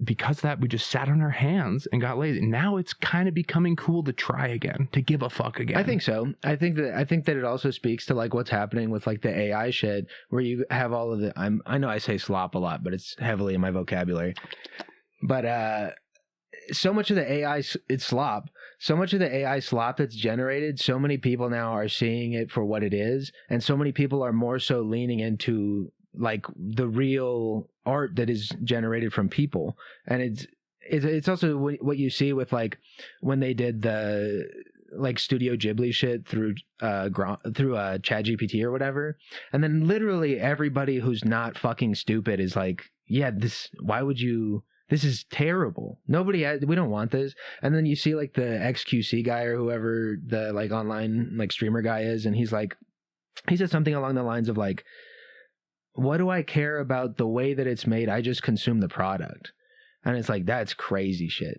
because of that, we just sat on our hands and got lazy. Now it's kind of becoming cool to try again, to give a fuck again. I think so. I think that it also speaks to like what's happening with like the AI shit, where you have all of the, I know I say slop a lot, but it's heavily in my vocabulary. But so much of the AI, it's slop. So much of the AI slop that's generated, so many people now are seeing it for what it is, and so many people are more so leaning into like the real art that is generated from people. And it's also what you see with like when they did the like Studio Ghibli shit through ChatGPT or whatever, and then literally everybody who's not fucking stupid is like, this is terrible. We don't want this. And then you see like the XQC guy or whoever the like online like streamer guy is, and he said something along the lines of like, what do I care about the way that it's made? I just consume the product. And it's like, that's crazy shit.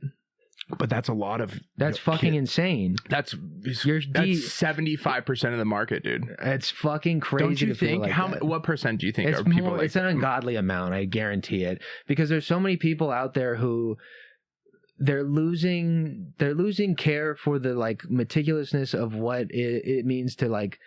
But that's a lot of... That's fucking insane. That's 75% of the market, dude. It's fucking crazy. Don't you think? Like what percent do you think it's are people more, like... It's an ungodly amount, I guarantee it. Because there's so many people out there who... They're losing care for the like meticulousness of what it means to like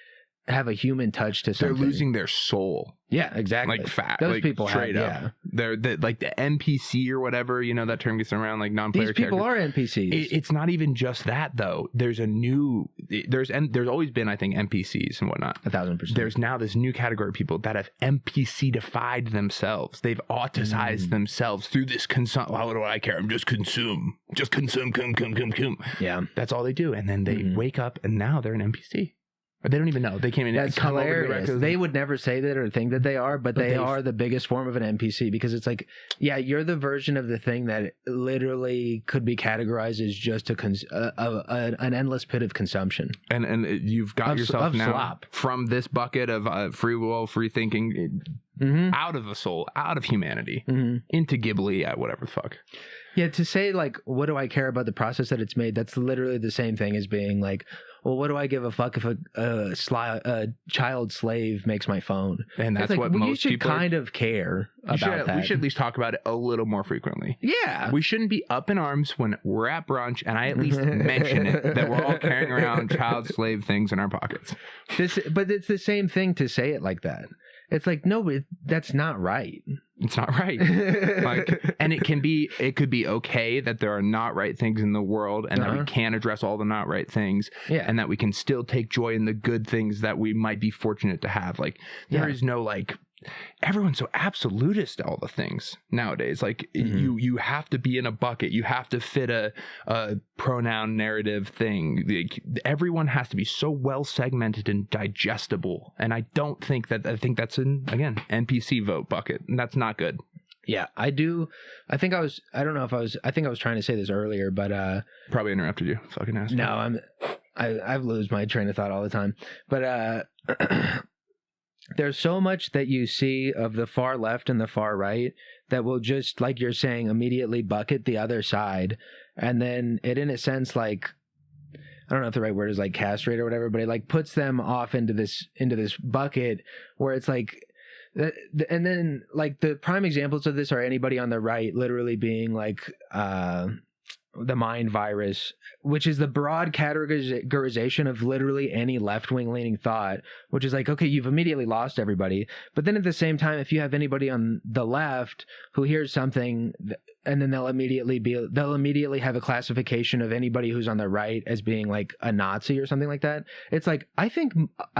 have a human touch to something. They're losing their soul. Yeah, exactly. Like fat. Those like, people straight have, up. yeah. They're like the NPC or whatever, you know, that term gets around, like non-player These people characters. are NPCs. It's not even just that though. There's always been, I think, NPCs and whatnot. 1,000%. There's now this new category of people that have NPC-defied themselves. They've auticized themselves through this what do I care? I'm just consume. Just consume. Yeah. That's all they do. And then they wake up and now they're an NPC. Or they don't even know. They came in. That's hilarious. They would never say that or think that they are, but they are the biggest form of an NPC because it's like, yeah, you're the version of the thing that literally could be categorized as just an endless pit of consumption. And you've got yourself now slop. From this bucket of free will, free thinking, out of the soul, out of humanity, into Ghibli, whatever the fuck. Yeah, to say like, what do I care about the process that it's made? That's literally the same thing as being like, well, what do I give a fuck if a child slave makes my phone? And that's like, what most you should people kind of care about that. We should at least talk about it a little more frequently. Yeah. We shouldn't be up in arms when we're at brunch and I at least mention it, that we're all carrying around child slave things in our pockets. But it's the same thing to say it like that. It's like, no, that's not right. It's not right. And it could be okay that there are not right things in the world and that we can address all the not right things. Yeah. And that we can still take joy in the good things that we might be fortunate to have. Like, there is no like, everyone's so absolutist all the things nowadays. Like you have to be in a bucket. You have to fit a pronoun narrative thing. Like, everyone has to be so well segmented and digestible. And I think that's an, again, NPC vote bucket. And that's not good. Yeah, I do. I think I was trying to say this earlier, but probably interrupted you. Fucking ass. No, I lose my train of thought all the time. But there's so much that you see of the far left and the far right that will just, like you're saying, immediately bucket the other side. And then it, in a sense, like, I don't know if the right word is like castrate or whatever, but it like puts them off into this bucket where it's like, and then like the prime examples of this are anybody on the right literally being like, the mind virus, which is the broad categorization of literally any left-wing leaning thought, which is like, okay, you've immediately lost everybody. But then at the same time, if you have anybody on the left who hears something and then they'll immediately have a classification of anybody who's on the right as being like a Nazi or something like that. It's like, I think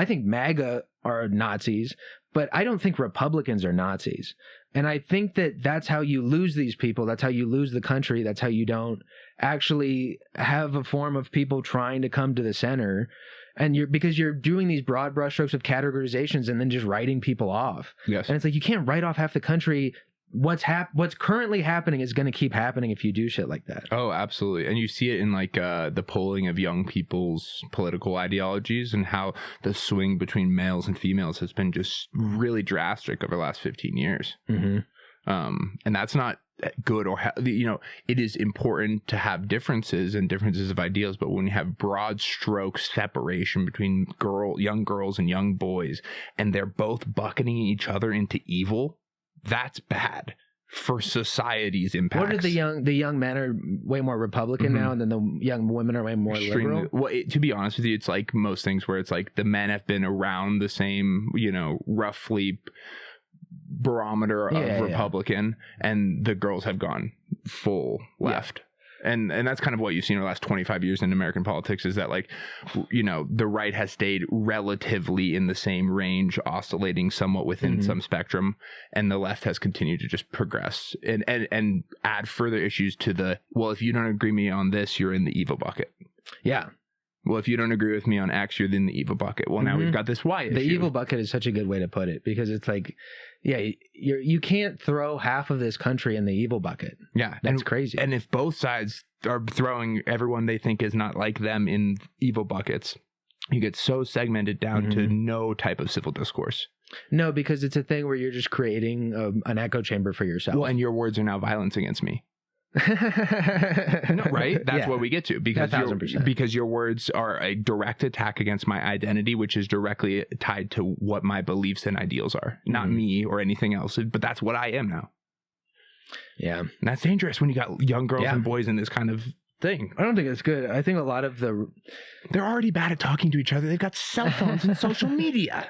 MAGA are Nazis, but I don't think Republicans are Nazis. And I think that that's how you lose these people. That's how you lose the country. That's how you don't actually have a form of people trying to come to the center. And because you're doing these broad brushstrokes of categorizations and then just writing people off. Yes. And it's like, you can't write off half the country. What's currently happening is going to keep happening if you do shit like that. Oh, absolutely. And you see it in like the polling of young people's political ideologies and how the swing between males and females has been just really drastic over the last 15 years. Mm-hmm. And that's not good it is important to have differences and differences of ideals, but when you have broad stroke separation between young girls and young boys, and they're both bucketing each other into evil, that's bad for society's impacts. What are the young men are way more Republican now, and then the young women are way more liberal? Well, to be honest with you, it's like most things where it's like the men have been around the same, roughly barometer of Republican, and the girls have gone full left. And that's kind of what you've seen in the last 25 years in American politics, is that like, the right has stayed relatively in the same range, oscillating somewhat within some spectrum, and the left has continued to just progress and add further issues to if you don't agree with me on this, you're in the evil bucket. Yeah. Well, if you don't agree with me on X, you're in the evil bucket. Well, now we've got this Y issue. The evil bucket is such a good way to put it, because it's like, you can't throw half of this country in the evil bucket. Yeah. That's crazy. And if both sides are throwing everyone they think is not like them in evil buckets, you get so segmented down to no type of civil discourse. No, because it's a thing where you're just creating an echo chamber for yourself. Well, and your words are now violence against me. No, right? That's what we get to, because 1,000%. because your words are a direct attack against my identity, which is directly tied to what my beliefs and ideals are, not me or anything else. But that's what I am now. Yeah. And that's dangerous when you got young girls and boys in this kind of thing. I don't think it's good. I think a lot of they're already bad at talking to each other. They've got cell phones and social media.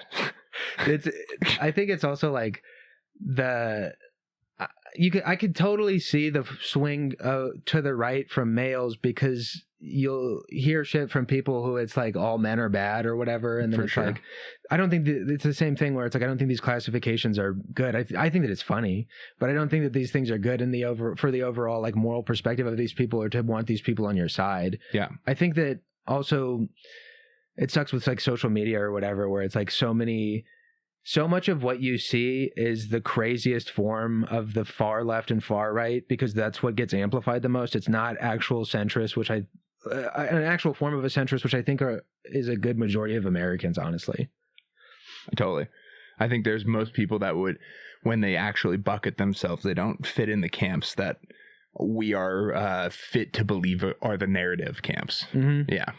I think it's also like I could totally see the swing to the right from males, because you'll hear shit from people who it's like all men are bad or whatever, and then it's like, I don't think it's the same thing where it's like, I don't think these classifications are good. I think that it's funny, but I don't think that these things are good for the overall like moral perspective of these people, or to want these people on your side. Yeah, I think that also it sucks with like social media or whatever, where it's like so much of what you see is the craziest form of the far left and far right, because that's what gets amplified the most. It's not actual centrist, which an actual form of a centrist, which I think is a good majority of Americans, honestly. Totally. I think there's most people that would, when they actually bucket themselves, they don't fit in the camps that we are fit to believe are the narrative camps. Mm-hmm. Yeah.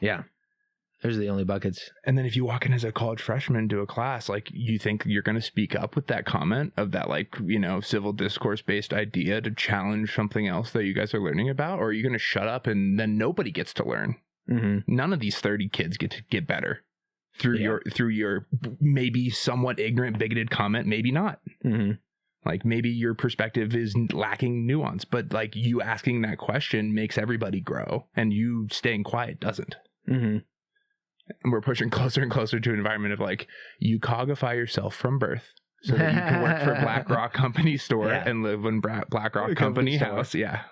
Yeah. Those are the only buckets. And then if you walk in as a college freshman to a class, like, you think you're going to speak up with that comment of that, like, you know, civil discourse based idea to challenge something else that you guys are learning about? Or are you going to shut up and then nobody gets to learn? Mm-hmm. None of these 30 kids get to get better through your maybe somewhat ignorant, bigoted comment. Maybe not. Mm-hmm. Like, maybe your perspective is lacking nuance, but like, you asking that question makes everybody grow, and you staying quiet doesn't. Mm-hmm. And we're pushing closer and closer to an environment of like, you cogify yourself from birth so that you can work for BlackRock Company store and live in BlackRock Company house. Yeah.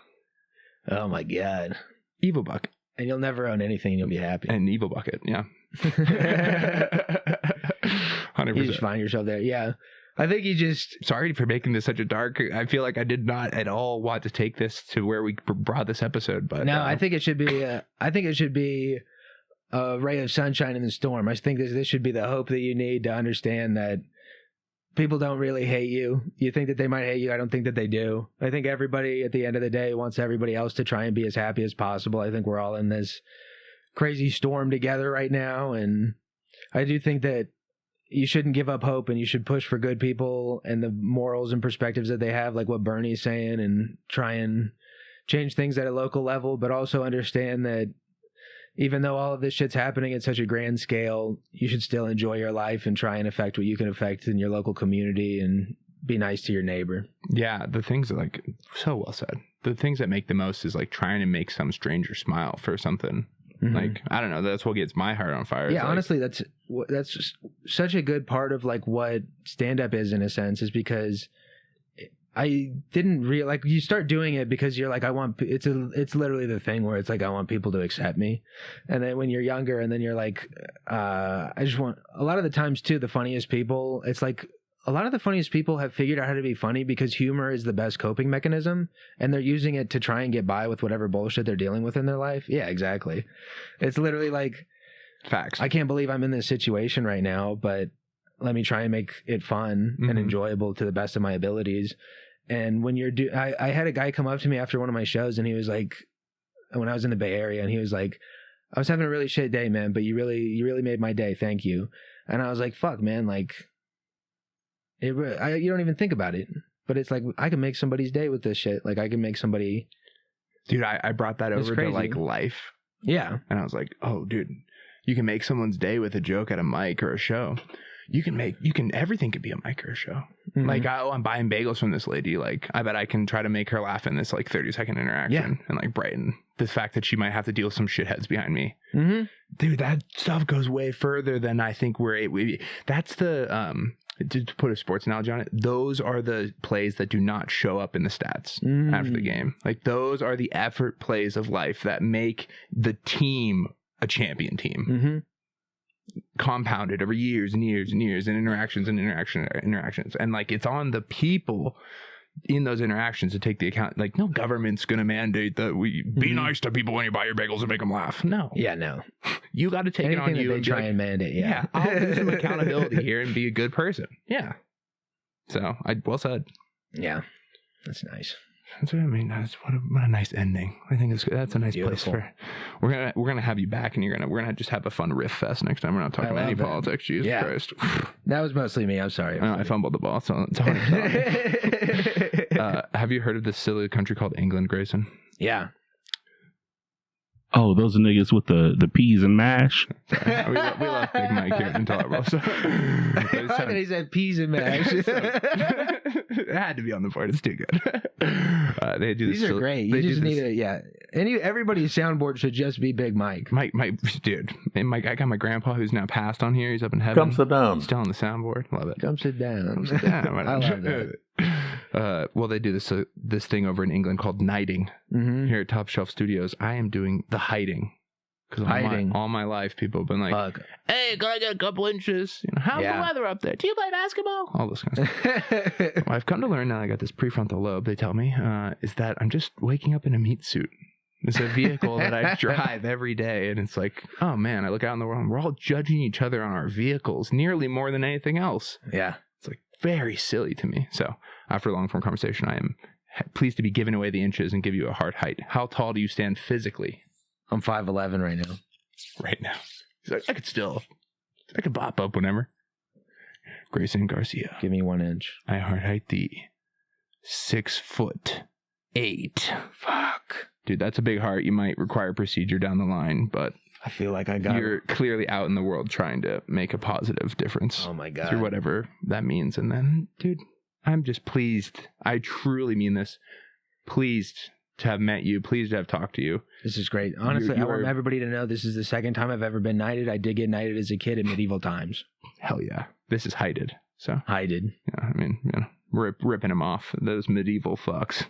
Oh my God. Evil bucket. And you'll never own anything and you'll be happy. And evil bucket. Yeah. 100%. You just find yourself there. Yeah. I think you just... Sorry for making this such a dark... I feel like I did not at all want to take this to where we brought this episode, but... No, I think it should be... a ray of sunshine in the storm. I think this should be the hope that you need to understand that people don't really hate you. You think that they might hate you. I don't think that they do. I think everybody at the end of the day wants everybody else to try and be as happy as possible. I think we're all in this crazy storm together right now. And I do think that you shouldn't give up hope, and you should push for good people and the morals and perspectives that they have, like what Bernie's saying, and try and change things at a local level, but also understand that even though all of this shit's happening at such a grand scale, you should still enjoy your life and try and affect what you can affect in your local community and be nice to your neighbor. Yeah, the things that, like, so well said. The things that make the most is like trying to make some stranger smile for something. Mm-hmm. Like, I don't know, that's what gets my heart on fire. Yeah, like, honestly, that's such a good part of like what stand-up is, in a sense, is because I didn't like, you start doing it because you're like, it's literally the thing where it's like, I want people to accept me. And then when you're younger, and then you're like, I just want, a lot of the times too, the funniest people, it's like, a lot of the funniest people have figured out how to be funny because humor is the best coping mechanism, and they're using it to try and get by with whatever bullshit they're dealing with in their life. Yeah, exactly. It's literally like, facts. I can't believe I'm in this situation right now, but let me try and make it fun and enjoyable to the best of my abilities. And when you're I had a guy come up to me after one of my shows, and he was like, when I was in the Bay Area, and he was like, I was having a really shit day, man, but you really made my day. Thank you. And I was like, fuck, man, like, you don't even think about it, but it's like, I can make somebody's day with this shit. Like, I can make somebody. Dude, I brought that over to like life. Yeah. And I was like, oh, dude, you can make someone's day with a joke at a mic or a show. Everything could be a mic or a show. Mm-hmm. Like, I'm buying bagels from this lady. Like, I bet I can try to make her laugh in this like 30-second interaction and like brighten the fact that she might have to deal with some shitheads behind me. Mm-hmm. Dude, that stuff goes way further than I think that's the, to put a sports analogy on it, those are the plays that do not show up in the stats after the game. Like, those are the effort plays of life that make the team a champion team. Mm-hmm. Compounded over years and years and years, and interactions. And like, it's on the people in those interactions to take the account. Like, no government's going to mandate that we be nice to people when you buy your bagels and make them laugh. No. Yeah, no. You got to take anything it on you. They try and mandate. Yeah. I'll do some accountability here and be a good person. Yeah. So, well said. Yeah. That's nice. That's what I mean. What a nice ending. I think that's a nice Beautiful. place for. We're gonna have you back, and we're gonna just have a fun riff fest next time. We're not talking about any politics. Jesus Christ. That was mostly me. I'm sorry. I fumbled the ball. So it's hard. Have you heard of this silly country called England, Grayson? Yeah. Oh, those are niggas with the peas and mash. we love Big Mike here in Tolerable. So, He said peas and mash. it had to be on the board. It's too good. They do These are great. You just need everybody's soundboard should just be Big Mike. Mike, dude. And Mike, I got my grandpa who's now passed on here. He's up in heaven. Come sit down. He's still on the soundboard. Love it. Come sit down. Come sit down. I love that. Well, they do this thing over in England called knighting. Mm-hmm. Here at Top Shelf Studios. I am doing the hiding. Because all my life, people have been like, hey, can I get a couple inches? How's the weather up there? Do you play basketball? All this kind of stuff. Well, I've come to learn now I got this prefrontal lobe, they tell me, is that I'm just waking up in a meat suit. It's a vehicle that I drive every day. And it's like, oh, man, I look out in the world and we're all judging each other on our vehicles nearly more than anything else. Yeah. It's like very silly to me. So after a long-form conversation, I am pleased to be giving away the inches and give you a hard height. How tall do you stand physically? I'm 5'11" right now. Right now. He's like, I could pop up whenever. Grayson Garcia. Give me 1 inch. I hard height thee 6'8". Fuck. Dude, that's a big heart. You might require procedure down the line, but I feel like I got you're clearly out in the world trying to make a positive difference. Oh my God. Through whatever that means. And then, dude, I'm just pleased. I truly mean this. Pleased to have met you. Pleased to have talked to you. This is great. Honestly, I want everybody to know this is the second time I've ever been knighted. I did get knighted as a kid in medieval times. Hell yeah. This is heighted. So Heighted. yeah, I mean, ripping him off. Those medieval fucks.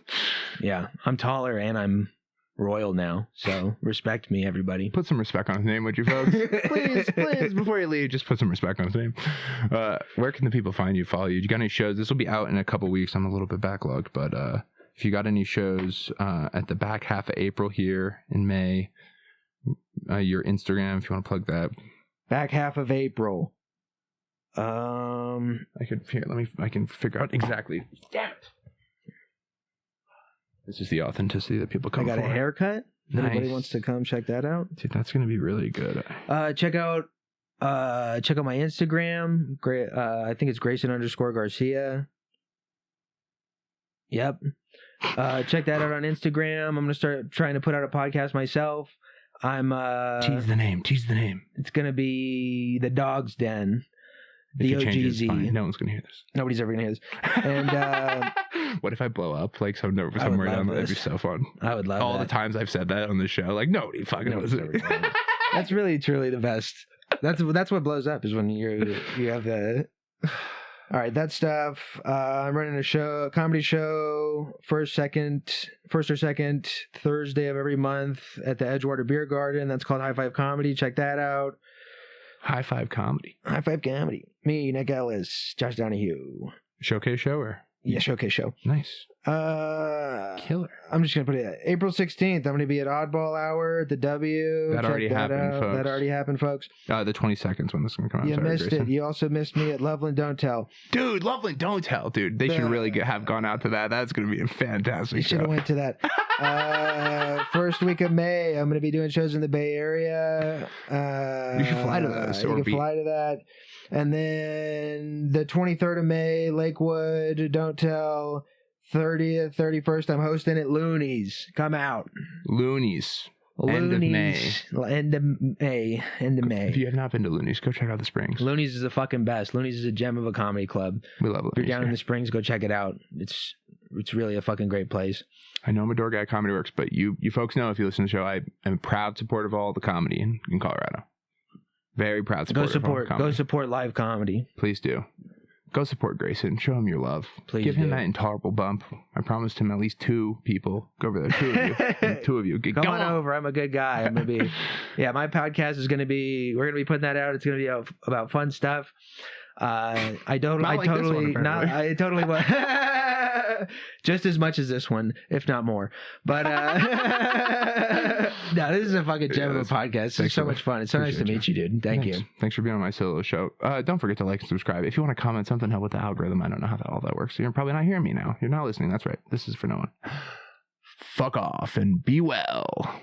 Yeah. I'm taller and I'm royal now. So respect me, everybody. Put some respect on his name, would you, folks? please, before you leave, just put some respect on his name. Where can the people find you, follow you? You got any shows? This will be out in a couple weeks. I'm a little bit backlogged, but if you got any shows at the back half of April here in May, your Instagram, if you want to plug that. Back half of April. I can figure out exactly. Damn it. This is the authenticity that people come for. I got a haircut. If Nice. anybody wants to come check that out. Dude, that's going to be really good. Check out my Instagram. I think it's Grayson_Garcia. Yep. Check that out on Instagram. I'm gonna start trying to put out a podcast myself. I'm Tease the name. It's gonna be The Dog's Den. If you change it, it's DOGZ. fine. No one's going to hear this. Nobody's ever gonna hear this. And what if I blow up like somewhere I would down love there? That'd be this. so fun. I would love All that. the times I've said that on the show, like nobody fucking Nobody's listens. ever gonna hear it. That's really truly the best. That's what blows up is when you have the. All right, that stuff. I'm running a comedy show, first or second Thursday of every month at the Edgewater Beer Garden. That's called High Five Comedy. Check that out. High Five Comedy. High Five Comedy. Me, Nick Ellis, Josh Donahue. Showcase show or? Yeah, showcase show. Nice. Killer. I'm just gonna put it. April 16th. I'm gonna be at Oddball Hour at the W. That already happened, folks. That already happened, folks. The 22nd's when this is going to come out. You Sorry, missed Grayson. it. You also missed me at Loveland Don't Tell. Dude, Loveland Don't Tell, dude. They should really have gone out to that. That's going to be a fantastic You show. should have went to that. First week of May, I'm going to be doing shows in the Bay Area. You should fly to those. You can fly to that. And then the 23rd of May, Lakewood, Don't Tell. 30th, 31st, I'm hosting at Looney's. Come out. Looney's. End of May. End of May. If you have not been to Looney's, go check out the Springs. Looney's is the fucking best. Looney's is a gem of a comedy club. We love Looney's. If you're down in here. the Springs, go check it out. It's really a fucking great place. I know I'm a door guy at Comedy Works, but you folks know if you listen to the show, I am a proud supporter of all the comedy in Colorado. Very proud supporter of all the comedy. Go support live comedy. Please do. Go support Grayson. Show him your love. Please give him do. that intolerable bump. I promised him at least 2 people. Go over there. 2 of you. 2 of you. Come on over. I'm a good guy. I'm gonna be. Yeah, my podcast is gonna be. We're gonna be putting that out. It's gonna be about fun stuff. I totally. Just as much as this one, if not more. But no, this is a fucking gem of a podcast. It's so much fun. It's so nice to meet you, dude. Thanks. Thanks for being on my solo show. Don't forget to like and subscribe. If you want to comment something, help with the algorithm. I don't know how all that works. So you're probably not hearing me now. You're not listening. That's right. This is for no one. Fuck off and be well.